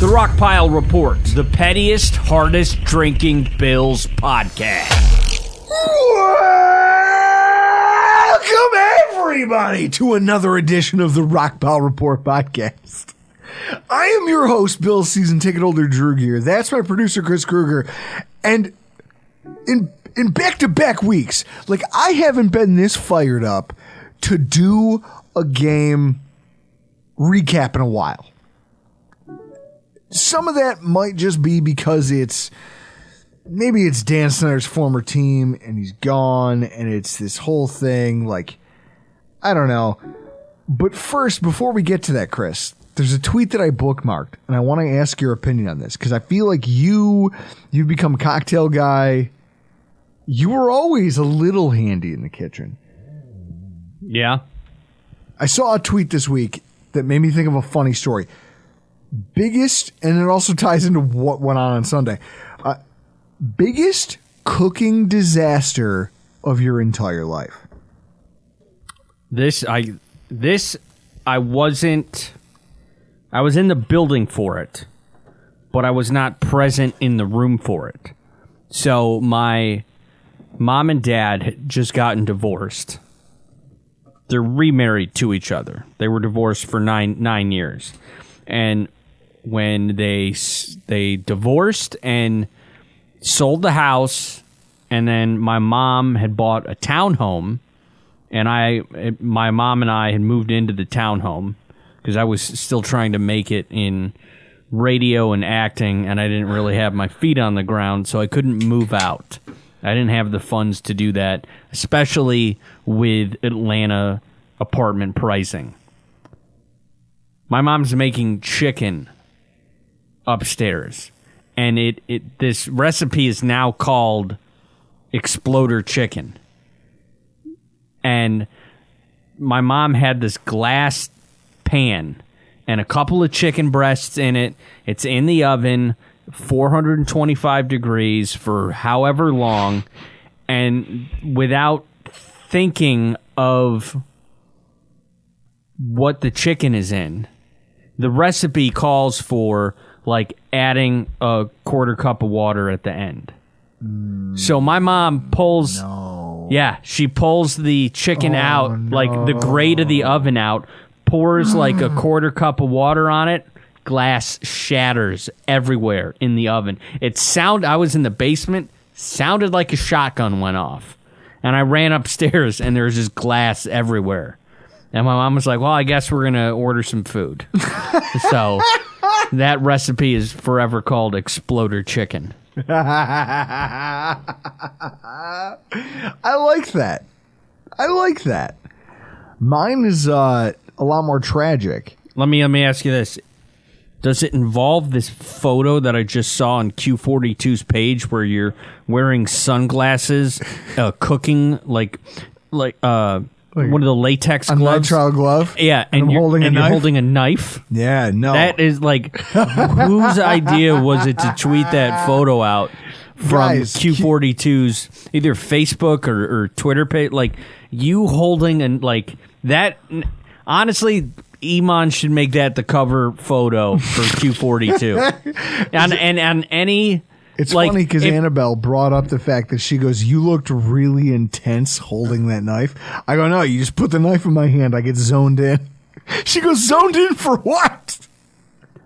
The Rockpile Report, the pettiest, hardest drinking Bills podcast. Welcome, everybody, to another edition of the Rockpile Report podcast. I am your host, Bill Season Ticket Holder Drew here. That's my producer, Chris Kruger. And in back-to-back weeks, like, I haven't been this fired up to do a game recap in a while. Some of that might just be because maybe it's Dan Snyder's former team and he's gone and it's this whole thing, like, I don't know. But first, before we get to that, Chris, there's a tweet that I bookmarked and I want to ask your opinion on this because I feel like you've become cocktail guy. You were always a little handy in the kitchen. Yeah. I saw a tweet this week that made me think of a funny story. Biggest, and it also ties into what went on Sunday. Biggest cooking disaster of your entire life. I was in the building for it, but I was not present in the room for it. So my mom and dad had just gotten divorced. They're remarried to each other. They were divorced for nine years. And when they divorced and sold the house, and then my mom had bought a townhome, and my mom and I had moved into the townhome because I was still trying to make it in radio and acting, and I didn't really have my feet on the ground, so I couldn't move out. I didn't have the funds to do that, especially with Atlanta apartment pricing. My mom's making chicken upstairs, and this recipe is now called Exploder Chicken. And my mom had this glass pan and a couple of chicken breasts in it. It's in the oven, 425 degrees for however long, and without thinking of what the chicken is in, the recipe calls for like adding a quarter cup of water at the end. So my mom pulls, she pulls the chicken out, like the grate of the oven out, pours like a quarter cup of water on it. Glass shatters everywhere in the oven. I was in the basement, sounded like a shotgun went off. And I ran upstairs and there was just glass everywhere. And my mom was like, well, I guess we're going to order some food. So that recipe is forever called Exploder Chicken. I like that. Mine is a lot more tragic. Let me ask you this. Does it involve this photo that I just saw on Q42's page where you're wearing sunglasses, cooking like one of the latex gloves? A nitrile glove? Yeah, and you're holding a knife? Yeah, no. That is like, whose idea was it to tweet that photo out from Q42's either Facebook or Twitter page? Like, you holding like that, honestly, Iman should make that the cover photo for Q42. and any... It's funny because Annabelle brought up the fact that she goes, you looked really intense holding that knife. I go, no, you just put the knife in my hand. I get zoned in. She goes, zoned in for what?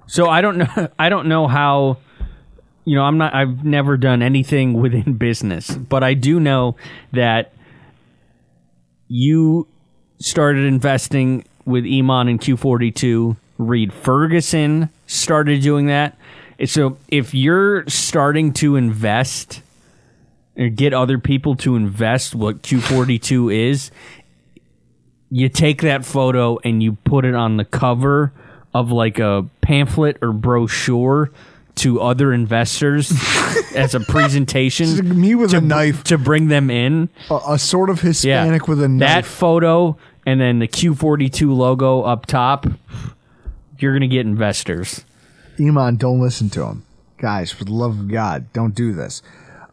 So I don't know how, I've never done anything within business, but I do know that you started investing with Iman in Q42. Reed Ferguson started doing that. So if you're starting to invest or get other people to invest what Q42 is, you take that photo and you put it on the cover of like a pamphlet or brochure to other investors as a presentation. Me with a knife. To bring them in. A sort of Hispanic with a knife. That photo and then the Q42 logo up top, you're going to get investors. Iman, don't listen to him. Guys, for the love of God, don't do this.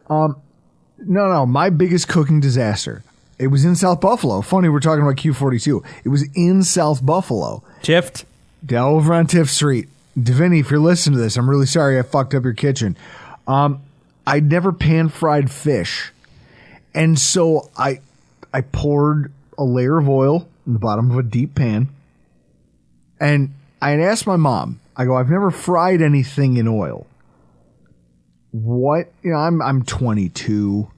No, my biggest cooking disaster. It was in South Buffalo. Funny, we're talking about Q42. It was in South Buffalo. Tift? Down over on Tift Street. Devinny, if you're listening to this, I'm really sorry I fucked up your kitchen. I'd never pan-fried fish. And so I poured a layer of oil in the bottom of a deep pan. And I had asked my mom, I go, I've never fried anything in oil. What? I'm 22,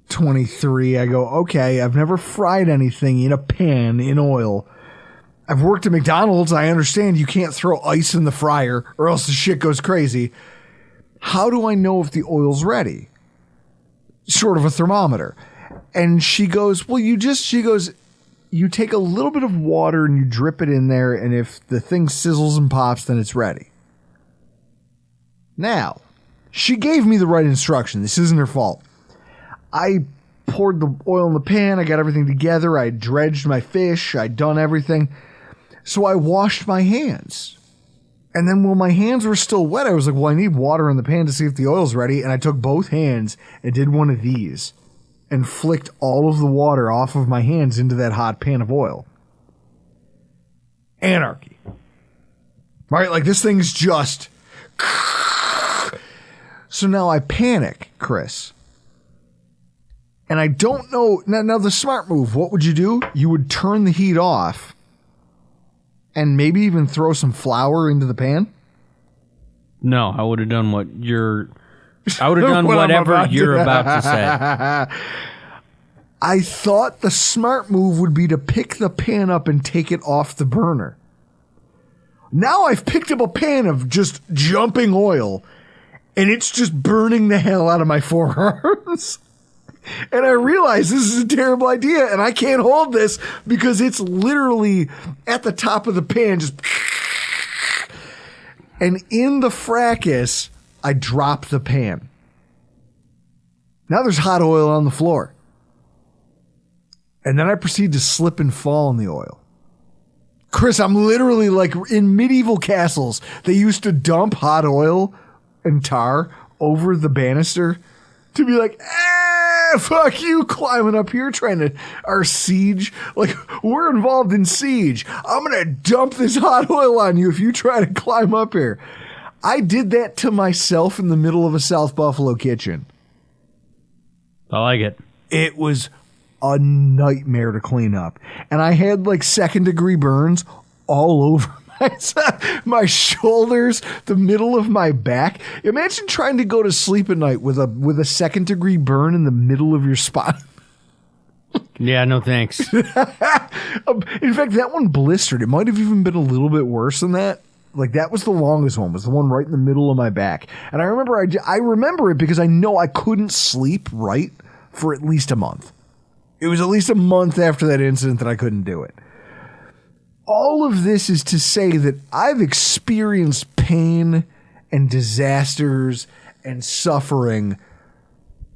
23. I go, okay, I've never fried anything in a pan in oil. I've worked at McDonald's. I understand you can't throw ice in the fryer or else the shit goes crazy. How do I know if the oil's ready? Short of a thermometer. And she goes, well, you take a little bit of water and you drip it in there, and if the thing sizzles and pops, then it's ready. Now, she gave me the right instruction. This isn't her fault. I poured the oil in the pan. I got everything together. I dredged my fish. I'd done everything. So I washed my hands. And then when my hands were still wet, I was like, well, I need water in the pan to see if the oil's ready. And I took both hands and did one of these and flicked all of the water off of my hands into that hot pan of oil. Anarchy. Right? Like, this thing's just... So now I panic, Chris. And I don't know... Now, the smart move, what would you do? You would turn the heat off and maybe even throw some flour into the pan? No, I would have done what you're... I would have done whatever you're about to say. I thought the smart move would be to pick the pan up and take it off the burner. Now I've picked up a pan of just jumping oil, and it's just burning the hell out of my forearms. And I realize this is a terrible idea, and I can't hold this because it's literally at the top of the pan, just... And in the fracas, I drop the pan. Now there's hot oil on the floor. And then I proceed to slip and fall in the oil. Chris, I'm literally like in medieval castles. They used to dump hot oil and tar over the banister to be like, fuck you, climbing up here trying to, our siege. Like, we're involved in siege. I'm going to dump this hot oil on you if you try to climb up here. I did that to myself in the middle of a South Buffalo kitchen. I like it. It was a nightmare to clean up. And I had like second-degree burns all over my shoulders, the middle of my back. Imagine trying to go to sleep at night with a second-degree burn in the middle of your spine. Yeah, no thanks. In fact, that one blistered. It might have even been a little bit worse than that. Like, that was the longest one, was the one right in the middle of my back. And I remember it because I know I couldn't sleep right for at least a month. It was at least a month after that incident that I couldn't do it. All of this is to say that I've experienced pain and disasters and suffering,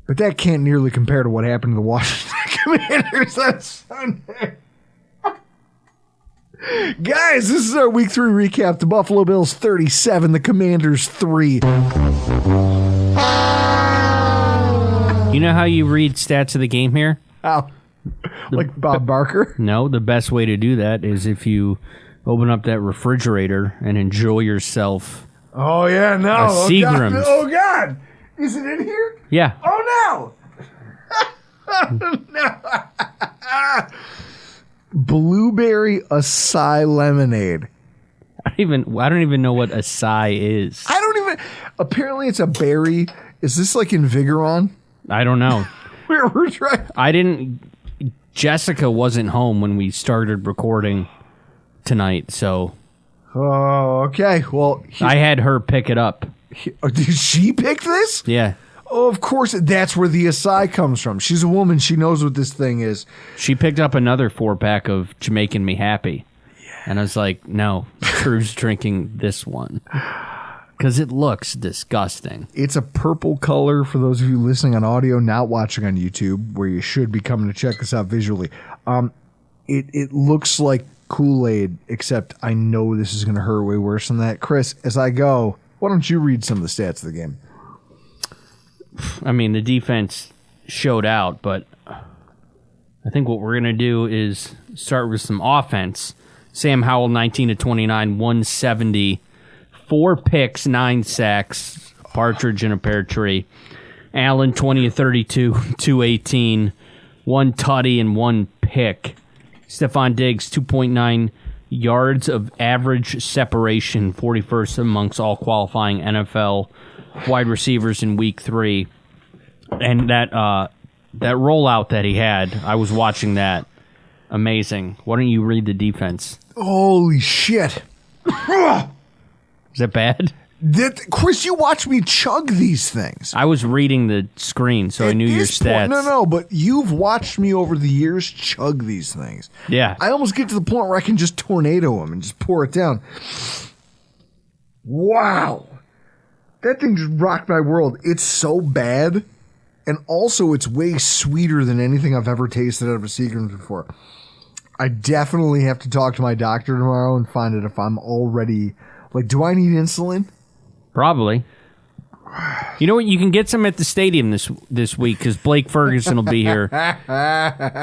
but that can't nearly compare to what happened to the Washington Commanders on Sunday. Guys, this is our Week 3 recap. The Buffalo Bills 37, the Commanders 3. You know how you read stats of the game here? How? Like Bob Barker? No, the best way to do that is if you open up that refrigerator and enjoy yourself. Oh, yeah, no. Seagrams. Oh, God. Is it in here? Yeah. Oh, no. No. Blueberry acai lemonade. I don't even know what acai is. Apparently it's a berry. Is this like in Vigoron? I don't know. We're trying. Jessica wasn't home when we started recording tonight, so. Oh, okay. Well, I had her pick it up. Did she pick this? Yeah. Oh, of course. That's where the acai comes from. She's a woman. She knows what this thing is. She picked up another 4-pack of Jamaican Me Happy. Yeah. And I was like, no, Drew's drinking this one. Because it looks disgusting. It's a purple color for those of you listening on audio, not watching on YouTube, where you should be coming to check this out visually. It looks like Kool-Aid, except I know this is going to hurt way worse than that. Chris, as I go, why don't you read some of the stats of the game? I mean, the defense showed out, but I think what we're going to do is start with some offense. Sam Howell, 19 to 29, 170, 4 picks, 9 sacks, partridge in a pear tree. Allen, 20 of 32, 218, 1 tutty and 1 pick. Stephon Diggs, 2.9 yards of average separation, 41st amongst all qualifying NFL wide receivers in Week 3. And that rollout that he had, I was watching that. Amazing. Why don't you read the defense? Holy shit. Is that bad? Chris, you watch me chug these things. I was reading the screen, so I knew your stats. No, but you've watched me over the years chug these things. Yeah. I almost get to the point where I can just tornado them and just pour it down. Wow. That thing just rocked my world. It's so bad, and also it's way sweeter than anything I've ever tasted out of a Seagrams before. I definitely have to talk to my doctor tomorrow and find out if I'm already... Like, do I need insulin? Probably. You know what? You can get some at the stadium this week because Blake Ferguson will be here.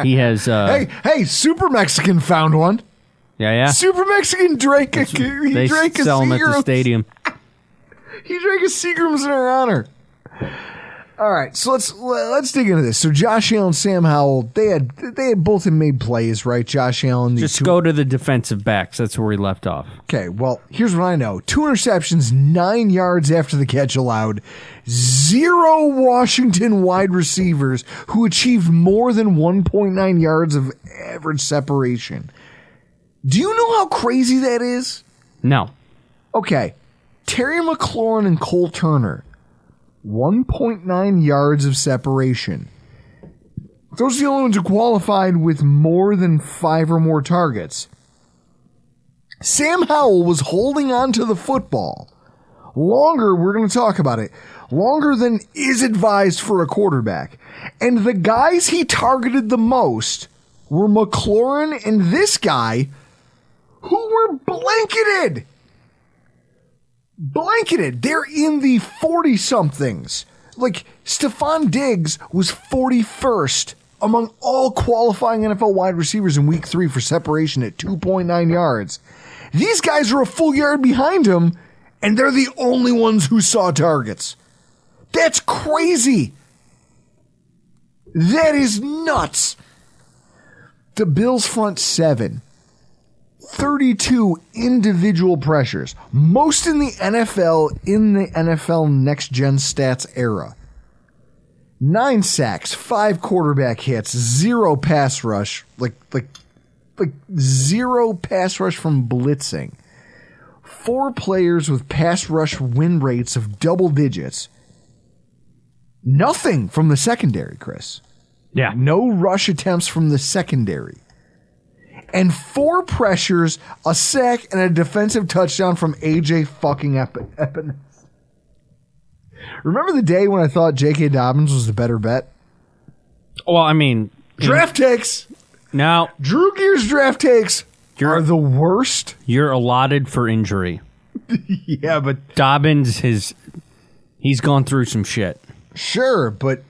He has... Hey, Super Mexican found one. Yeah. Super Mexican drank a Seagrams. They sell them at the stadium. He drank a Seagrams in our honor. All right, so let's dig into this. So Josh Allen, Sam Howell, they had both made plays, right? Josh Allen. Just go to the defensive backs. That's where we left off. Okay, well, here's what I know. 2 interceptions, 9 yards after the catch allowed. 0 Washington wide receivers who achieved more than 1.9 yards of average separation. Do you know how crazy that is? No. Okay, Terry McLaurin and Cole Turner. 1.9 yards of separation. Those are the only ones who qualified with more than 5 or more targets. Sam Howell was holding on to the football longer, we're going to talk about it, longer than is advised for a quarterback. And the guys he targeted the most were McLaurin and this guy who were blanketed. They're in the 40-somethings. Like, Stephon Diggs was 41st among all qualifying NFL wide receivers in Week 3 for separation at 2.9 yards. These guys are a full yard behind him, and they're the only ones who saw targets. That's crazy. That is nuts. The Bills' front 7. 32 individual pressures, most in the NFL Next Gen Stats era. 9 sacks, 5 quarterback hits, 0 pass rush, like 0 pass rush from blitzing. 4 players with pass rush win rates of double digits. Nothing from the secondary, Chris. Yeah. No rush attempts from the secondary. And 4 pressures, a sack, and a defensive touchdown from AJ fucking Epinesa. Remember the day when I thought J.K. Dobbins was the better bet? Well, I mean... Draft takes! No. Drew Gear's draft takes are the worst. You're allotted for injury. Yeah, but... Dobbins, he's gone through some shit. Sure, but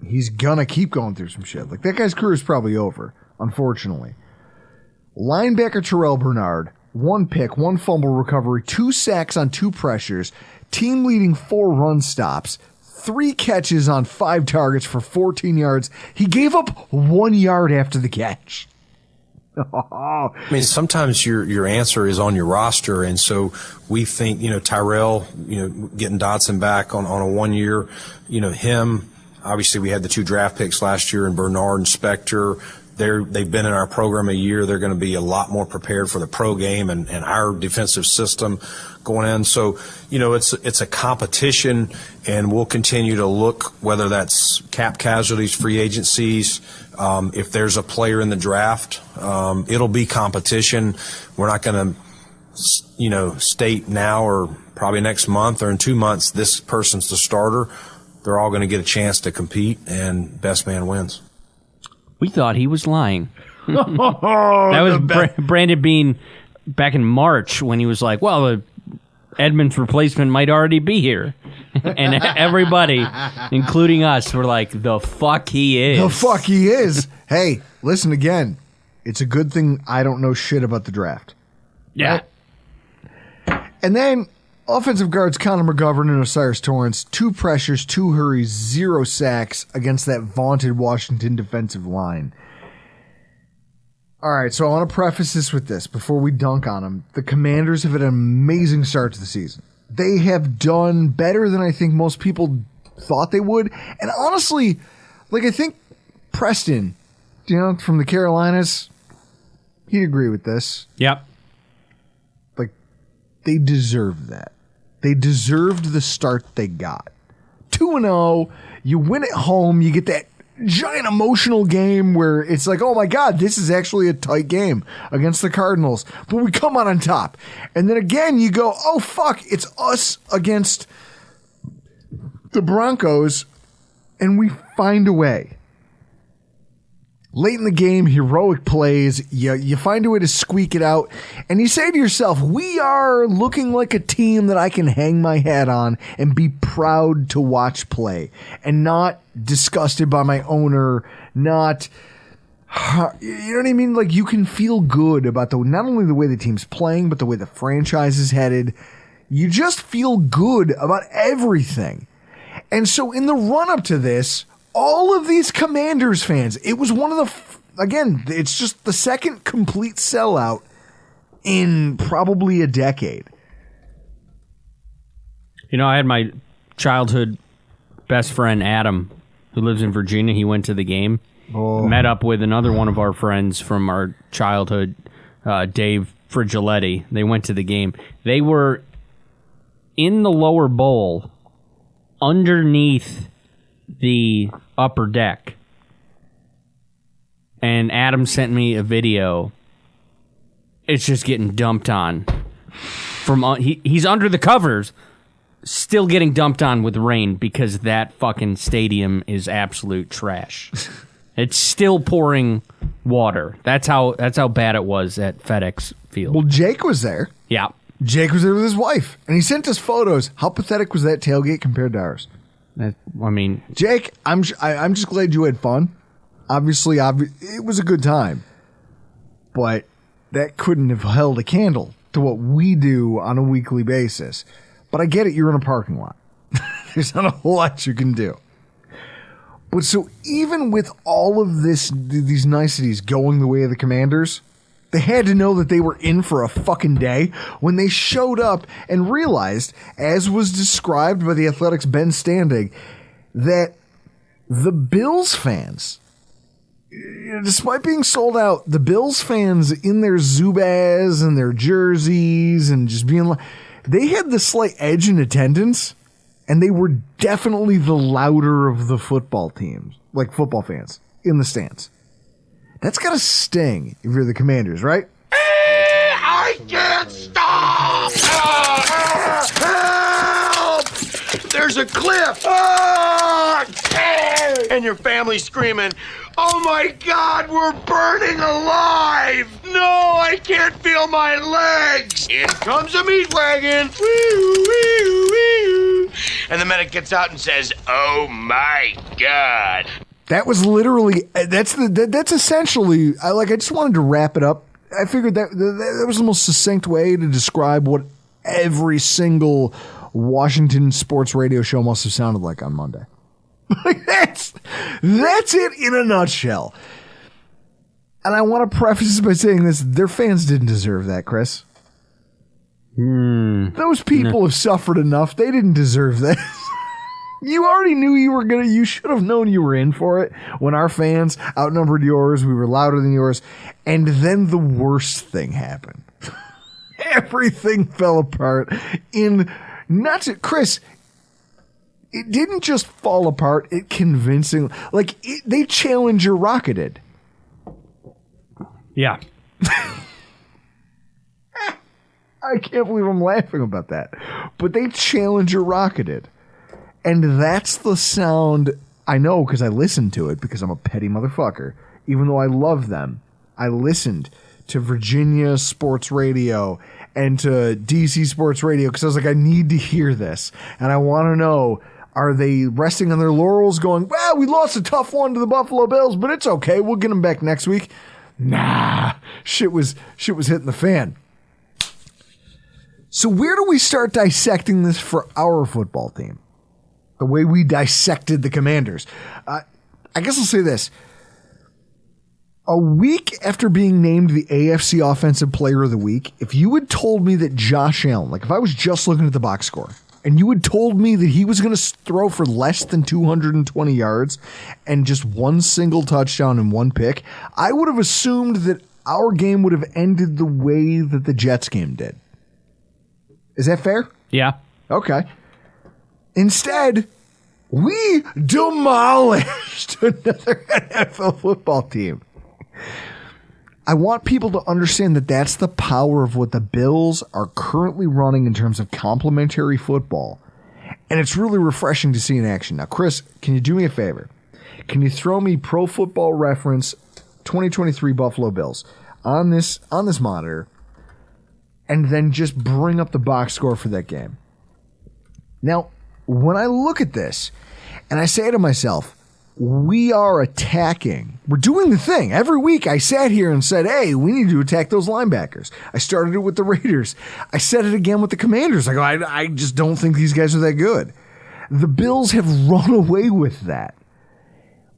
he's gonna keep going through some shit. Like, that guy's career is probably over, unfortunately. Linebacker Terrell Bernard, 1 pick, 1 fumble recovery, 2 sacks on 2 pressures, team leading 4 run stops, 3 catches on 5 targets for 14 yards. He gave up 1 yard after the catch. I mean, sometimes your answer is on your roster, and so we think, Tyrell, getting Dotson back on a 1 year, him. Obviously, we had the 2 draft picks last year, and Bernard and Spector. They've been in our program a year. They're going to be a lot more prepared for the pro game and our defensive system going in. So, it's a competition, and we'll continue to look, whether that's cap casualties, free agencies. If there's a player in the draft, it'll be competition. We're not going to, state now or probably next month or in 2 months, this person's the starter. They're all going to get a chance to compete, and best man wins. We thought he was lying. That was Brandon Bean back in March when he was like, well, Edmonds' replacement might already be here. And everybody, including us, were like, the fuck he is. The fuck he is. Hey, listen again. It's a good thing I don't know shit about the draft. Yeah. Right? And then Offensive guards Connor McGovern and Osiris Torrance, 2 pressures, 2 hurries, 0 sacks against that vaunted Washington defensive line. All right, so I want to preface this with this before we dunk on them. The Commanders have had an amazing start to the season. They have done better than I think most people thought they would. And honestly, like I think Preston, from the Carolinas, he'd agree with this. Yep. Like, they deserved that. They deserved the start they got. 2-0, you win at home, you get that giant emotional game where it's like, oh my God, this is actually a tight game against the Cardinals, but we come out on top. And then again, you go, oh fuck, it's us against the Broncos, and we find a way. Late in the game, heroic plays, you find a way to squeak it out, and you say to yourself, we are looking like a team that I can hang my hat on and be proud to watch play, and not disgusted by my owner, not, you know what I mean? Like, you can feel good about not only the way the team's playing, but the way the franchise is headed. You just feel good about everything. And so in the run-up to this, all of these Commanders fans, it was one of the, again, it's just the second complete sellout in probably a decade. I had my childhood best friend, Adam, who lives in Virginia. He went to the game, met up with another one of our friends from our childhood, Dave Frigiletti. They went to the game. They were in the lower bowl underneath the upper deck, and Adam sent me a video. It's just getting dumped on from he's under the covers, still getting dumped on with rain because that fucking stadium is absolute trash. It's still pouring water. That's how bad it was at FedEx Field. Well, Jake was there. Yeah, Jake was there with his wife, and he sent us photos. How pathetic was that tailgate compared to ours? Jake, I'm just glad you had fun. Obviously, it was a good time, but that couldn't have held a candle to what we do on a weekly basis. But I get it. You're in a parking lot. There's not a whole lot you can do. But so even with all of these niceties going the way of the Commanders, they had to know that they were in for a fucking day when they showed up and realized, as was described by the Athletics' Ben Standing, that the Bills fans, despite being sold out, the Bills fans in their Zubaz and their jerseys and just being like, they had the slight edge in attendance, and they were definitely the louder of the football teams, like football fans, in the stands. That's got to sting if you're the Commanders, right? I can't stop! Help! There's a cliff! And your family screaming, oh my God, we're burning alive! No, I can't feel my legs! In comes a meat wagon! And the medic gets out and says, oh my God. That was literally, that's essentially, I just wanted to wrap it up. I figured that was the most succinct way to describe what every single Washington sports radio show must have sounded like on Monday. That's it in a nutshell. And I want to preface this by saying this, their fans didn't deserve that, Chris. Those people have suffered enough. They didn't deserve that. You already knew you should have known you were in for it when our fans outnumbered yours. We were louder than yours. And then the worst thing happened. Everything fell apart Chris, it didn't just fall apart. It they Challenger rocketed. Yeah. I can't believe I'm laughing about that. But they Challenger rocketed. And that's the sound I know because I listened to it because I'm a petty motherfucker. Even though I love them, I listened to Virginia sports radio and to DC sports radio because I was like, I need to hear this. And I want to know, are they resting on their laurels going, well, we lost a tough one to the Buffalo Bills, but it's okay. We'll get them back next week. Nah, shit was hitting the fan. So where do we start dissecting this for our football team? The way we dissected the Commanders. I guess I'll say this. A week after being named the AFC Offensive Player of the Week, if you had told me that Josh Allen, like if I was just looking at the box score, and you had told me that he was going to throw for less than 220 yards and just one single touchdown and one pick, I would have assumed that our game would have ended the way that the Jets game did. Is that fair? Yeah. Okay. Instead, we demolished another NFL football team. I want people to understand that that's the power of what the Bills are currently running in terms of complementary football. And it's really refreshing to see in action. Now, Chris, can you do me a favor? Can you throw me Pro Football Reference 2023 Buffalo Bills on this monitor and then just bring up the box score for that game? Now, when I look at this and I say to myself, we are attacking. We're doing the thing. Every week I sat here and said, hey, we need to attack those linebackers. I started it with the Raiders. I said it again with the Commanders. I go, I just don't think these guys are that good. The Bills have run away with that.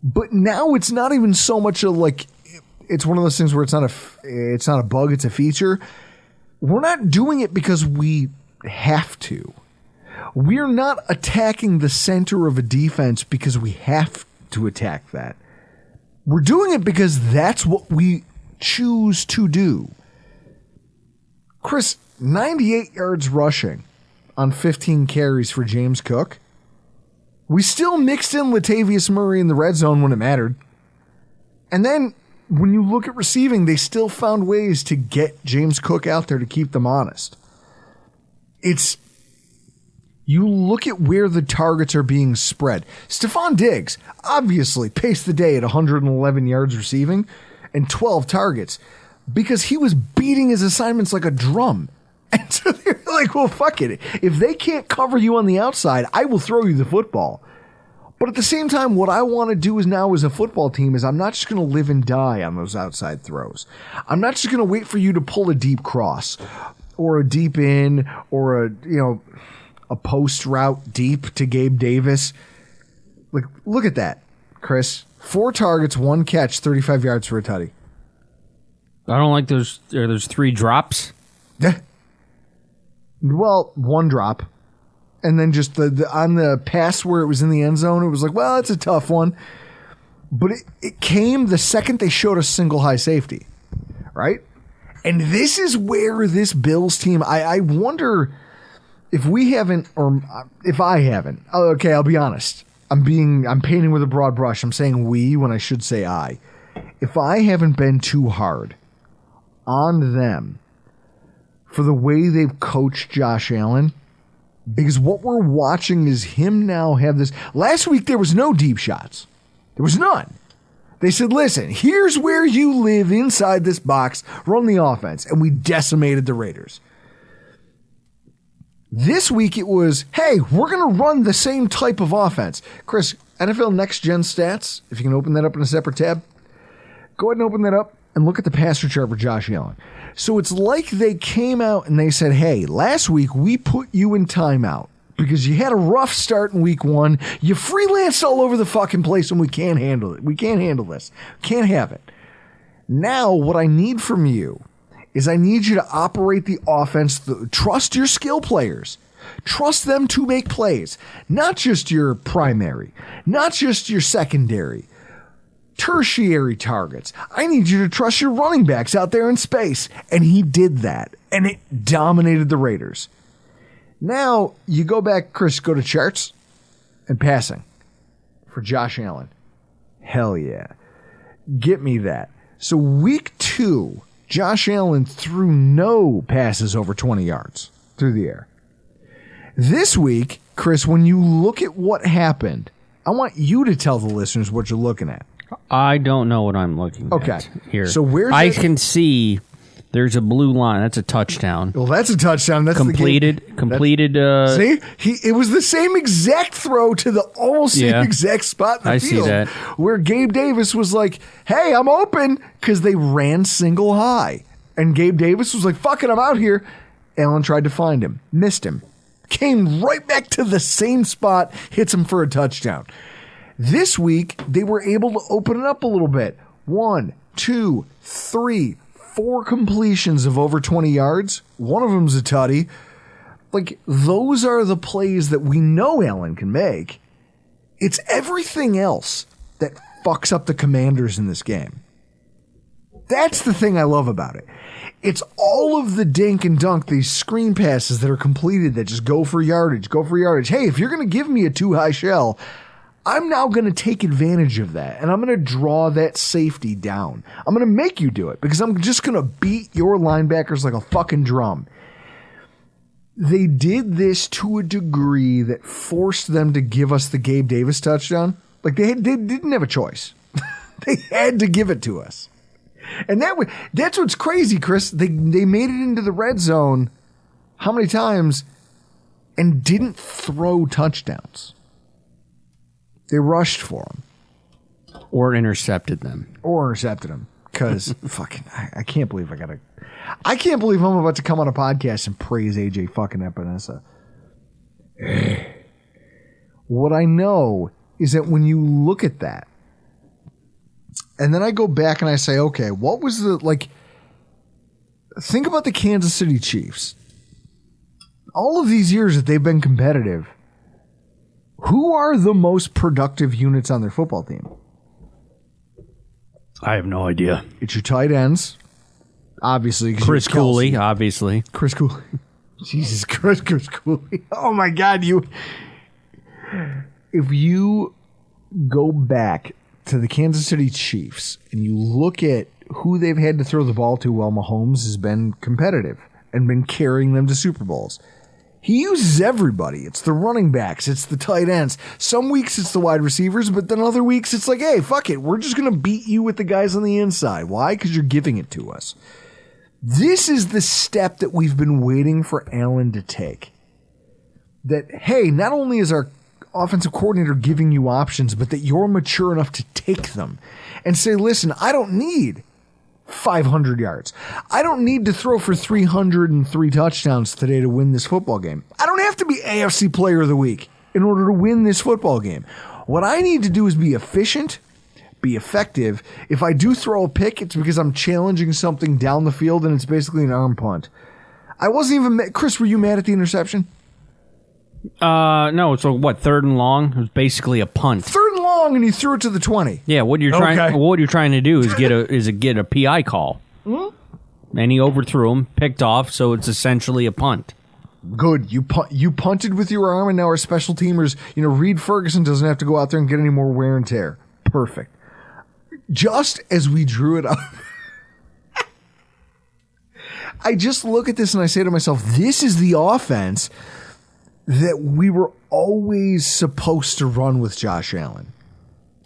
But now it's not even so much it's one of those things where it's not a bug, it's a feature. We're not doing it because we have to. We're not attacking the center of a defense because we have to attack that. We're doing it because that's what we choose to do. Chris, 98 yards rushing on 15 carries for James Cook. We still mixed in Latavius Murray in the red zone when it mattered. And then when you look at receiving, they still found ways to get James Cook out there to keep them honest. You look at where the targets are being spread. Stephon Diggs obviously paced the day at 111 yards receiving and 12 targets because he was beating his assignments like a drum. And so they're like, well, fuck it. If they can't cover you on the outside, I will throw you the football. But at the same time, what I want to do is now as a football team is I'm not just going to live and die on those outside throws. I'm not just going to wait for you to pull a deep cross or a deep in or a post route deep to Gabe Davis. Look at that, Chris. 4 targets, 1 catch, 35 yards for a tutty. I don't like those. There's 3 drops. Well, 1 drop. And then just the on the pass where it was in the end zone, it was like, well, it's a tough one. But it came the second they showed a single high safety, right? And this is where this Bills team, I wonder if we haven't, or if I haven't. Okay, I'll be honest. I'm painting with a broad brush. I'm saying we when I should say I. If I haven't been too hard on them for the way they've coached Josh Allen, because what we're watching is him now have this. Last week there was no deep shots. There was none. They said, listen, here's where you live inside this box, run the offense, and we decimated the Raiders. This week it was, hey, we're going to run the same type of offense. Chris, NFL Next Gen Stats, if you can open that up in a separate tab, go ahead and open that up and look at the passer chart for Josh Allen. So it's like they came out and they said, hey, last week we put you in timeout because you had a rough start in week 1. You freelanced all over the fucking place and we can't handle it. We can't handle this. Can't have it. Now what I need from you is I need you to operate the offense. Trust your skill players. Trust them to make plays. Not just your primary. Not just your secondary. Tertiary targets. I need you to trust your running backs out there in space. And he did that. And it dominated the Raiders. Now, you go back, Chris, go to charts and passing for Josh Allen. Hell yeah. Get me that. So week 2, Josh Allen threw no passes over 20 yards through the air. This week, Chris, when you look at what happened, I want you to tell the listeners what you're looking at. I don't know what I'm looking at here. So where's I can see there's a blue line. That's a touchdown. Well, that's a touchdown. That's completed. See, it was the same exact throw to the almost same exact spot in the field. See that. Where Gabe Davis was like, hey, I'm open, because they ran single high. And Gabe Davis was like, fuck it, I'm out here. Allen tried to find him, missed him, came right back to the same spot, hits him for a touchdown. This week, they were able to open it up a little bit. 1, 2, 3, 4 completions of over 20 yards. One of them's a tutty. Like, those are the plays that we know Allen can make. It's everything else that fucks up the Commanders in this game. That's the thing I love about it. It's all of the dink and dunk, these screen passes that are completed that just go for yardage, Hey, if you're going to give me a too high shell, I'm now going to take advantage of that, and I'm going to draw that safety down. I'm going to make you do it because I'm just going to beat your linebackers like a fucking drum. They did this to a degree that forced them to give us the Gabe Davis touchdown. Like, they didn't have a choice. They had to give it to us. And that's what's crazy, Chris. They made it into the red zone how many times and didn't throw touchdowns. They rushed for them. Or intercepted them. Because fucking, I can't believe I can't believe I'm about to come on a podcast and praise AJ fucking Epinesa. What I know is that when you look at that, and then I go back and I say, okay, what was think about the Kansas City Chiefs. All of these years that they've been competitive, who are the most productive units on their football team? I have no idea. It's your tight ends, obviously. Chris Cooley, obviously. Chris Cooley. Jesus Christ, Chris Cooley. Oh, my God. If you go back to the Kansas City Chiefs and you look at who they've had to throw the ball to while Mahomes has been competitive and been carrying them to Super Bowls, he uses everybody. It's the running backs. It's the tight ends. Some weeks it's the wide receivers, but then other weeks it's like, hey, fuck it. We're just going to beat you with the guys on the inside. Why? Because you're giving it to us. This is the step that we've been waiting for Allen to take. That, hey, not only is our offensive coordinator giving you options, but that you're mature enough to take them and say, listen, I don't need 500 yards. I don't need to throw for 303 touchdowns today to win this football game. I don't have to be AFC Player of the Week in order to win this football game. What I need to do is be efficient, be effective. If I do throw a pick, it's because I'm challenging something down the field and it's basically an arm punt. I wasn't even mad. Chris, were you mad at the interception? No, so what, 3rd and long? It was basically a punt. 3rd and long, and he threw it to the 20. Yeah, what you're trying to do is get a PI call. Mm-hmm. And he overthrew him, picked off, so it's essentially a punt. Good. You punted with your arm, and now our special teamers, Reed Ferguson doesn't have to go out there and get any more wear and tear. Perfect. Just as we drew it up, I just look at this and I say to myself, this is the offense that we were always supposed to run with Josh Allen.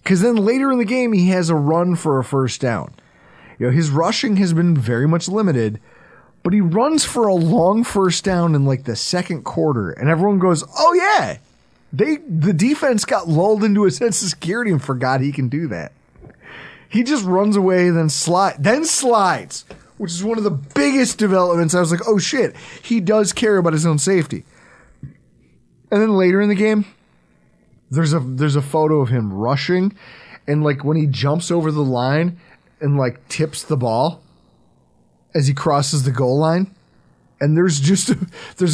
Because then later in the game, he has a run for a first down. His rushing has been very much limited, but he runs for a long first down in the second quarter, and everyone goes, oh yeah, the defense got lulled into a sense of security and forgot he can do that. He just runs away, then slides, which is one of the biggest developments. I was like, oh shit, he does care about his own safety. And then later in the game, there's a photo of him rushing, and when he jumps over the line and tips the ball as he crosses the goal line, and there's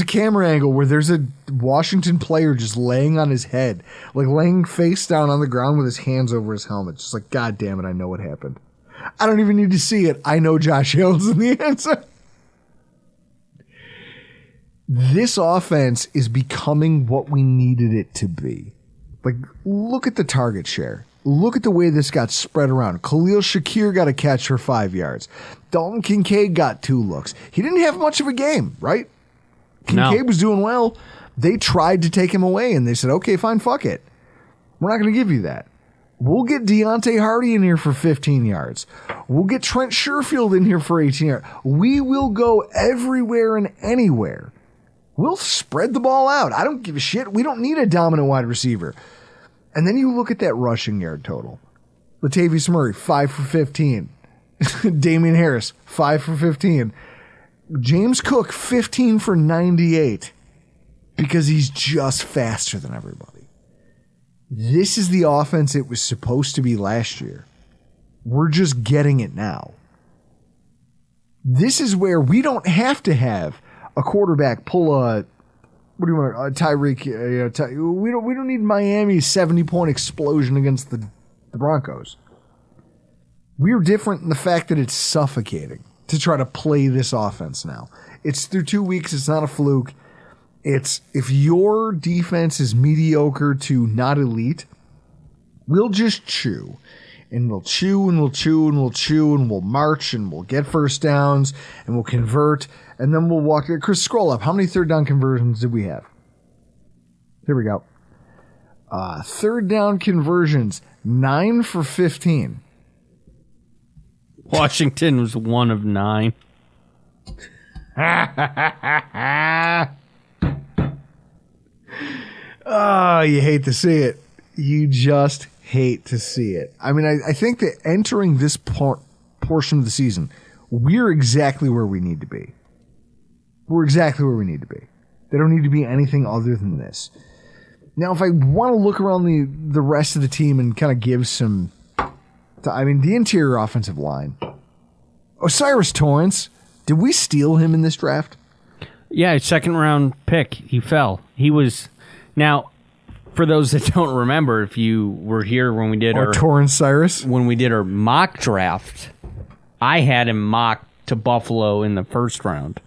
a camera angle where there's a Washington player just laying on his head, laying face down on the ground with his hands over his helmet, just God damn it, I know what happened. I don't even need to see it. I know Josh Allen's in the answer. This offense is becoming what we needed it to be. Look at the target share. Look at the way this got spread around. Khalil Shakir got a catch for 5 yards. Dalton Kincaid got 2 looks. He didn't have much of a game, right? Kincaid was doing well. They tried to take him away, and they said, okay, fine, fuck it. We're not going to give you that. We'll get Deontay Hardy in here for 15 yards. We'll get Trent Sherfield in here for 18 yards. We will go everywhere and anywhere. We'll spread the ball out. I don't give a shit. We don't need a dominant wide receiver. And then you look at that rushing yard total. Latavius Murray, 5 for 15. Damian Harris, 5 for 15. James Cook, 15 for 98, because he's just faster than everybody. This is the offense it was supposed to be last year. We're just getting it now. This is where we don't have to have a quarterback pull a Tyreek. We don't need Miami's 70-point explosion against the Broncos. We're different in the fact that it's suffocating to try to play this offense now. It's through 2 weeks. It's not a fluke. It's if your defense is mediocre to not elite, we'll just chew. And we'll chew and we'll chew and we'll chew and we'll march and we'll get first downs and we'll convert and then we'll walk. Chris, scroll up. How many third down conversions did we have? Here we go. Third down conversions, 9 for 15. Washington was 1 of 9. Oh, you hate to see it. You just hate to see it. I mean, I think that entering this portion of the season, we're exactly where we need to be. We're exactly where we need to be. They don't need to be anything other than this. Now, if I want to look around the rest of the team and kind of give some... I mean, the interior offensive line. Osiris Torrance, did we steal him in this draft? Yeah, second round pick. He fell. He was... Now, for those that don't remember, if you were here when we did Torrance Cyrus? When we did our mock draft, I had him mocked to Buffalo in the first round.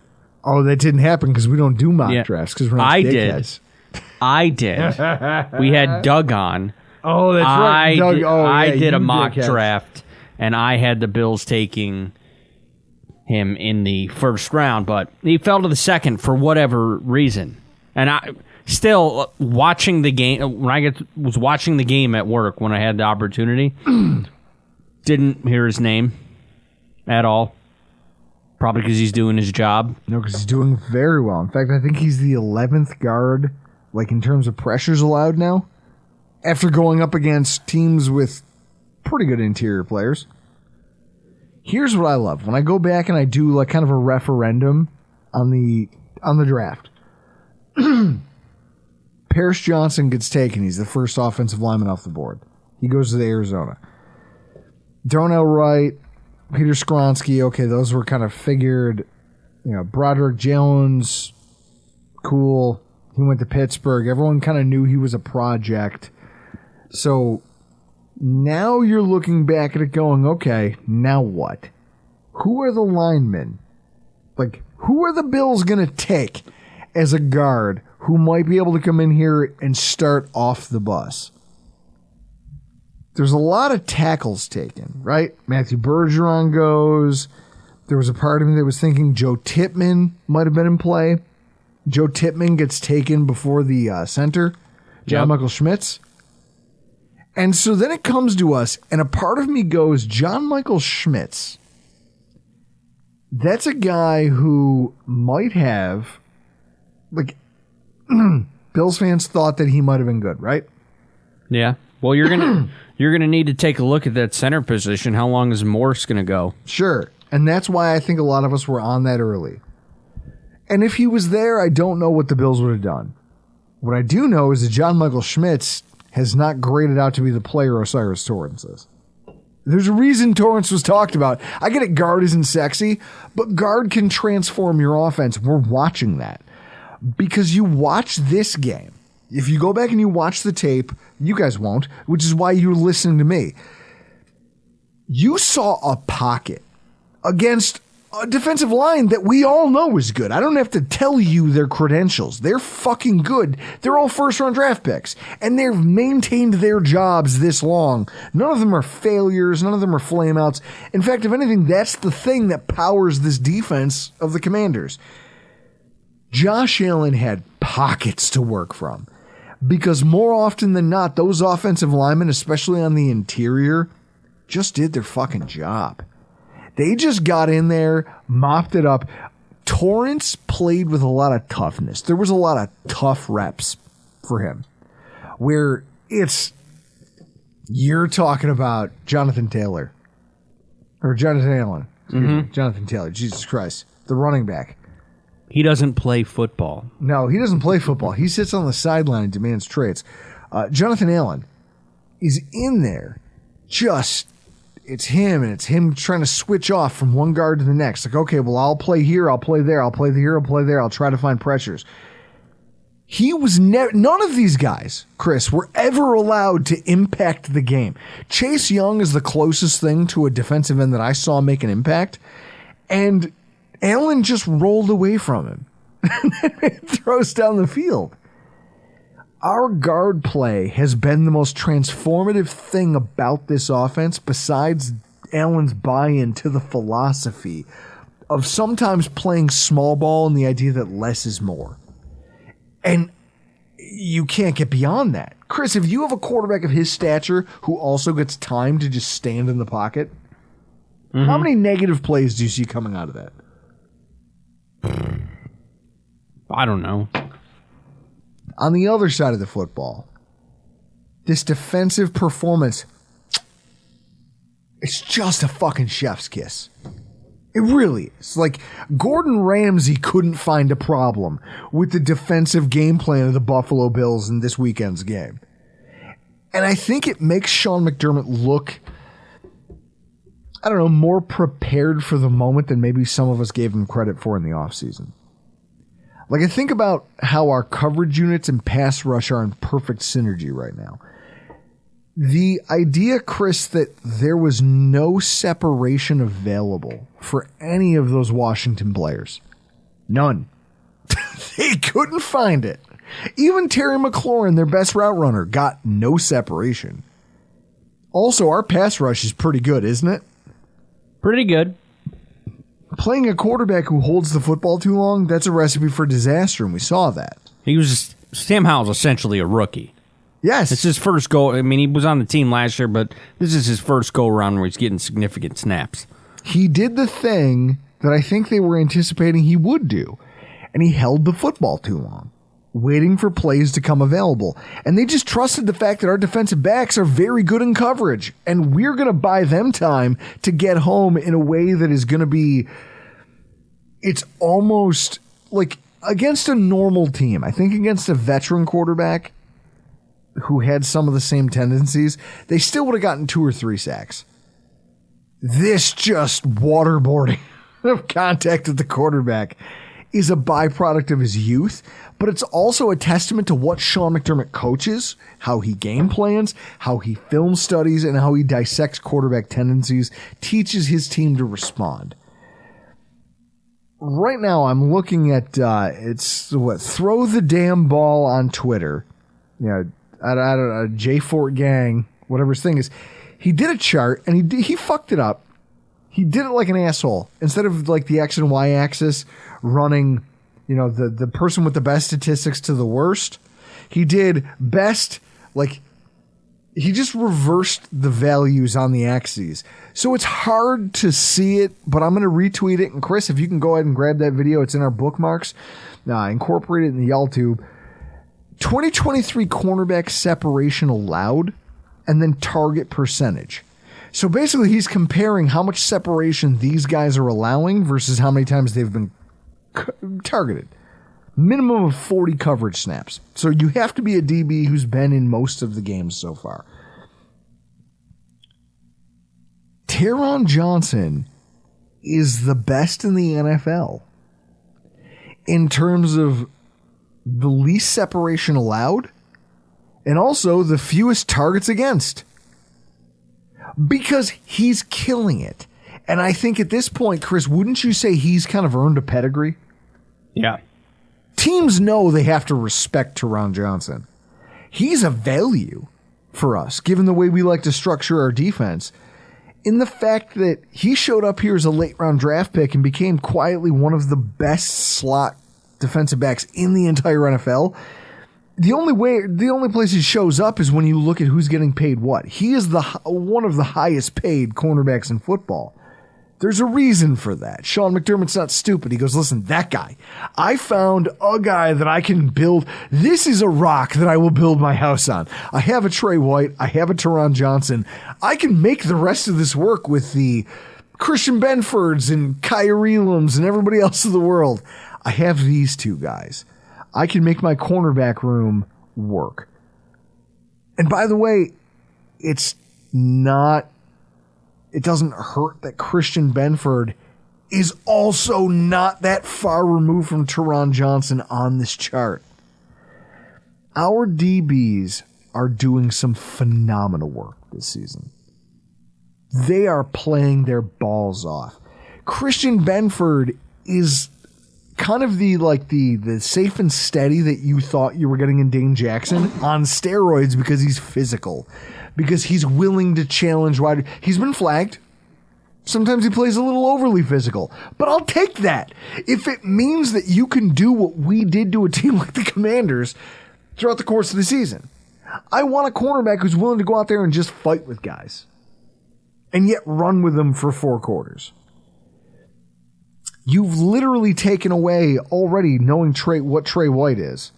Oh, that didn't happen because we don't do mock drafts because we're not dickheads. I did. We had Doug on. Oh, that's right. Doug, I did a mock draft, and I had the Bills taking him in the first round, but he fell to the second for whatever reason. And I still watching the game when I was watching the game at work when I had the opportunity. Didn't hear his name at all. Probably because he's doing his job. No, because he's doing very well. In fact, I think he's the 11th guard, like in terms of pressures allowed now, after going up against teams with pretty good interior players. Here's what I love. When I go back and I do like kind of a referendum on the draft. Paris Johnson gets taken. He's the first offensive lineman off the board. He goes to Arizona. Darnell Wright, Peter Skronsky, okay, those were kind of figured. You know, Broderick Jones, cool. He went to Pittsburgh. Everyone kind of knew he was a project. So now you're looking back at it going, okay, now what? Who are the linemen? Like, who are the Bills going to take as a guard who might be able to come in here and start off the bus? There's a lot of tackles taken, right? Matthew Bergeron goes. There was a part of me that was thinking Joe Tippmann might have been in play. Joe Tippmann gets taken before the center, John Michael Schmitz. And so then it comes to us, and a part of me goes, John Michael Schmitz. That's a guy who might have, like, Bills fans thought that he might have been good, right? Yeah. Well, you're gonna need to take a look at that center position. How long is Morse gonna go? Sure, and that's why I think a lot of us were on that early. And if he was there, I don't know what the Bills would have done. What I do know is that John Michael Schmitz has not graded out to be the player Osiris Torrance is. There's a reason Torrance was talked about. I get it, guard isn't sexy, but guard can transform your offense. We're watching that. Because you watch this game. If you go back and you watch the tape, you guys won't, which is why you're listening to me. You saw a pocket against a defensive line that we all know is good. I don't have to tell you their credentials. They're fucking good. They're all first-round draft picks, and they've maintained their jobs this long. None of them are failures. None of them are flameouts. In fact, if anything, that's the thing that powers this defense of the Commanders. Josh Allen had pockets to work from because more often than not, those offensive linemen, especially on the interior, just did their fucking job. They just got in there, mopped it up. Torrance played with a lot of toughness. There was a lot of tough reps for him where you're talking about Jonathan Taylor or Jonathan Allen. Excuse me, Jonathan Taylor. Jesus Christ. the running back. He doesn't play football. No, he doesn't play football. He sits on the sideline and demands trades. Jonathan Allen is in there. It's him trying to switch off from one guard to the next. Like, okay, well, I'll play here, I'll play there, I'll play here, I'll play there, I'll try to find pressures. He was none of these guys, Chris, were ever allowed to impact the game. Chase Young is the closest thing to a defensive end that I saw make an impact, and Allen just rolled away from him and throws down the field. Our guard play has been the most transformative thing about this offense besides Allen's buy-in to the philosophy of sometimes playing small ball and the idea that less is more. And you can't get beyond that. Chris, if you have a quarterback of his stature who also gets time to just stand in the pocket, how many negative plays do you see coming out of that? I don't know. On the other side of the football, this defensive performance, it's just a fucking chef's kiss. It really is. Like, Gordon Ramsay couldn't find a problem with the defensive game plan of the Buffalo Bills in this weekend's game. And I think it makes Sean McDermott look, I don't know, more prepared for the moment than maybe some of us gave him credit for in the offseason. Like, I think about how our coverage units and pass rush are in perfect synergy right now. The idea, Chris, that there was no separation available for any of those Washington players. None. They couldn't find it. Even Terry McLaurin, their best route runner, got no separation. Also, our pass rush is pretty good, isn't it? Pretty good. Playing a quarterback who holds the football too long, that's a recipe for disaster, and we saw that. Sam Howell's essentially a rookie. Yes. It's his first go. I mean, he was on the team last year, but this is his first go-around where he's getting significant snaps. He did the thing that I think they were anticipating he would do, and he held the football too long, waiting for plays to come available. And they just trusted the fact that our defensive backs are very good in coverage, and we're going to buy them time to get home in a way that is going to be, it's almost like against a normal team. I think against a veteran quarterback who had some of the same tendencies, they still would have gotten 2 or 3 sacks. This just waterboarding of contact at the quarterback is a byproduct of his youth, but it's also a testament to what Sean McDermott coaches, how he game plans, how he film studies, and how he dissects quarterback tendencies, teaches his team to respond. Right now, I'm looking at, throw the damn ball on Twitter. You know, I don't know, J Fort Gang, whatever his thing is. He did a chart, and he fucked it up. He did it like an asshole. Instead of like the X and Y axis running, you know, the person with the best statistics to the worst, he did best, like, he just reversed the values on the axes. So it's hard to see it, but I'm going to retweet it. And Chris, if you can go ahead and grab that video, it's in our bookmarks. Incorporate it in the YouTube. 2023 cornerback separation allowed, and then target percentage. So basically, he's comparing how much separation these guys are allowing versus how many times they've been targeted. Minimum of 40 coverage snaps. So you have to be a DB who's been in most of the games so far. Taron Johnson is the best in the NFL in terms of the least separation allowed and also the fewest targets against. Because he's killing it. And I think at this point, Chris, wouldn't you say he's kind of earned a pedigree? Yeah. Teams know they have to respect Taron Johnson. He's a value for us, given the way we like to structure our defense, in the fact that he showed up here as a late-round draft pick and became quietly one of the best slot defensive backs in the entire NFL. The only place he shows up is when you look at who's getting paid what. He is one of the highest paid cornerbacks in football. There's a reason for that. Sean McDermott's not stupid. He goes, listen, that guy, I found a guy that I can build. This is a rock that I will build my house on. I have a Trey White. I have a Taron Johnson. I can make the rest of this work with the Christian Benfords and Kyrie Elams and everybody else in the world. I have these two guys. I can make my cornerback room work. And by the way, it doesn't hurt that Christian Benford is also not that far removed from Teron Johnson on this chart. Our DBs are doing some phenomenal work this season. They are playing their balls off. Christian Benford is kind of the safe and steady that you thought you were getting in Dane Jackson on steroids because he's physical, because he's willing to challenge wide. He's been flagged. Sometimes he plays a little overly physical, but I'll take that. If it means that you can do what we did to a team like the Commanders throughout the course of the season. I want a cornerback who's willing to go out there and just fight with guys and yet run with them for 4 quarters. You've literally taken away already knowing what Trey White is.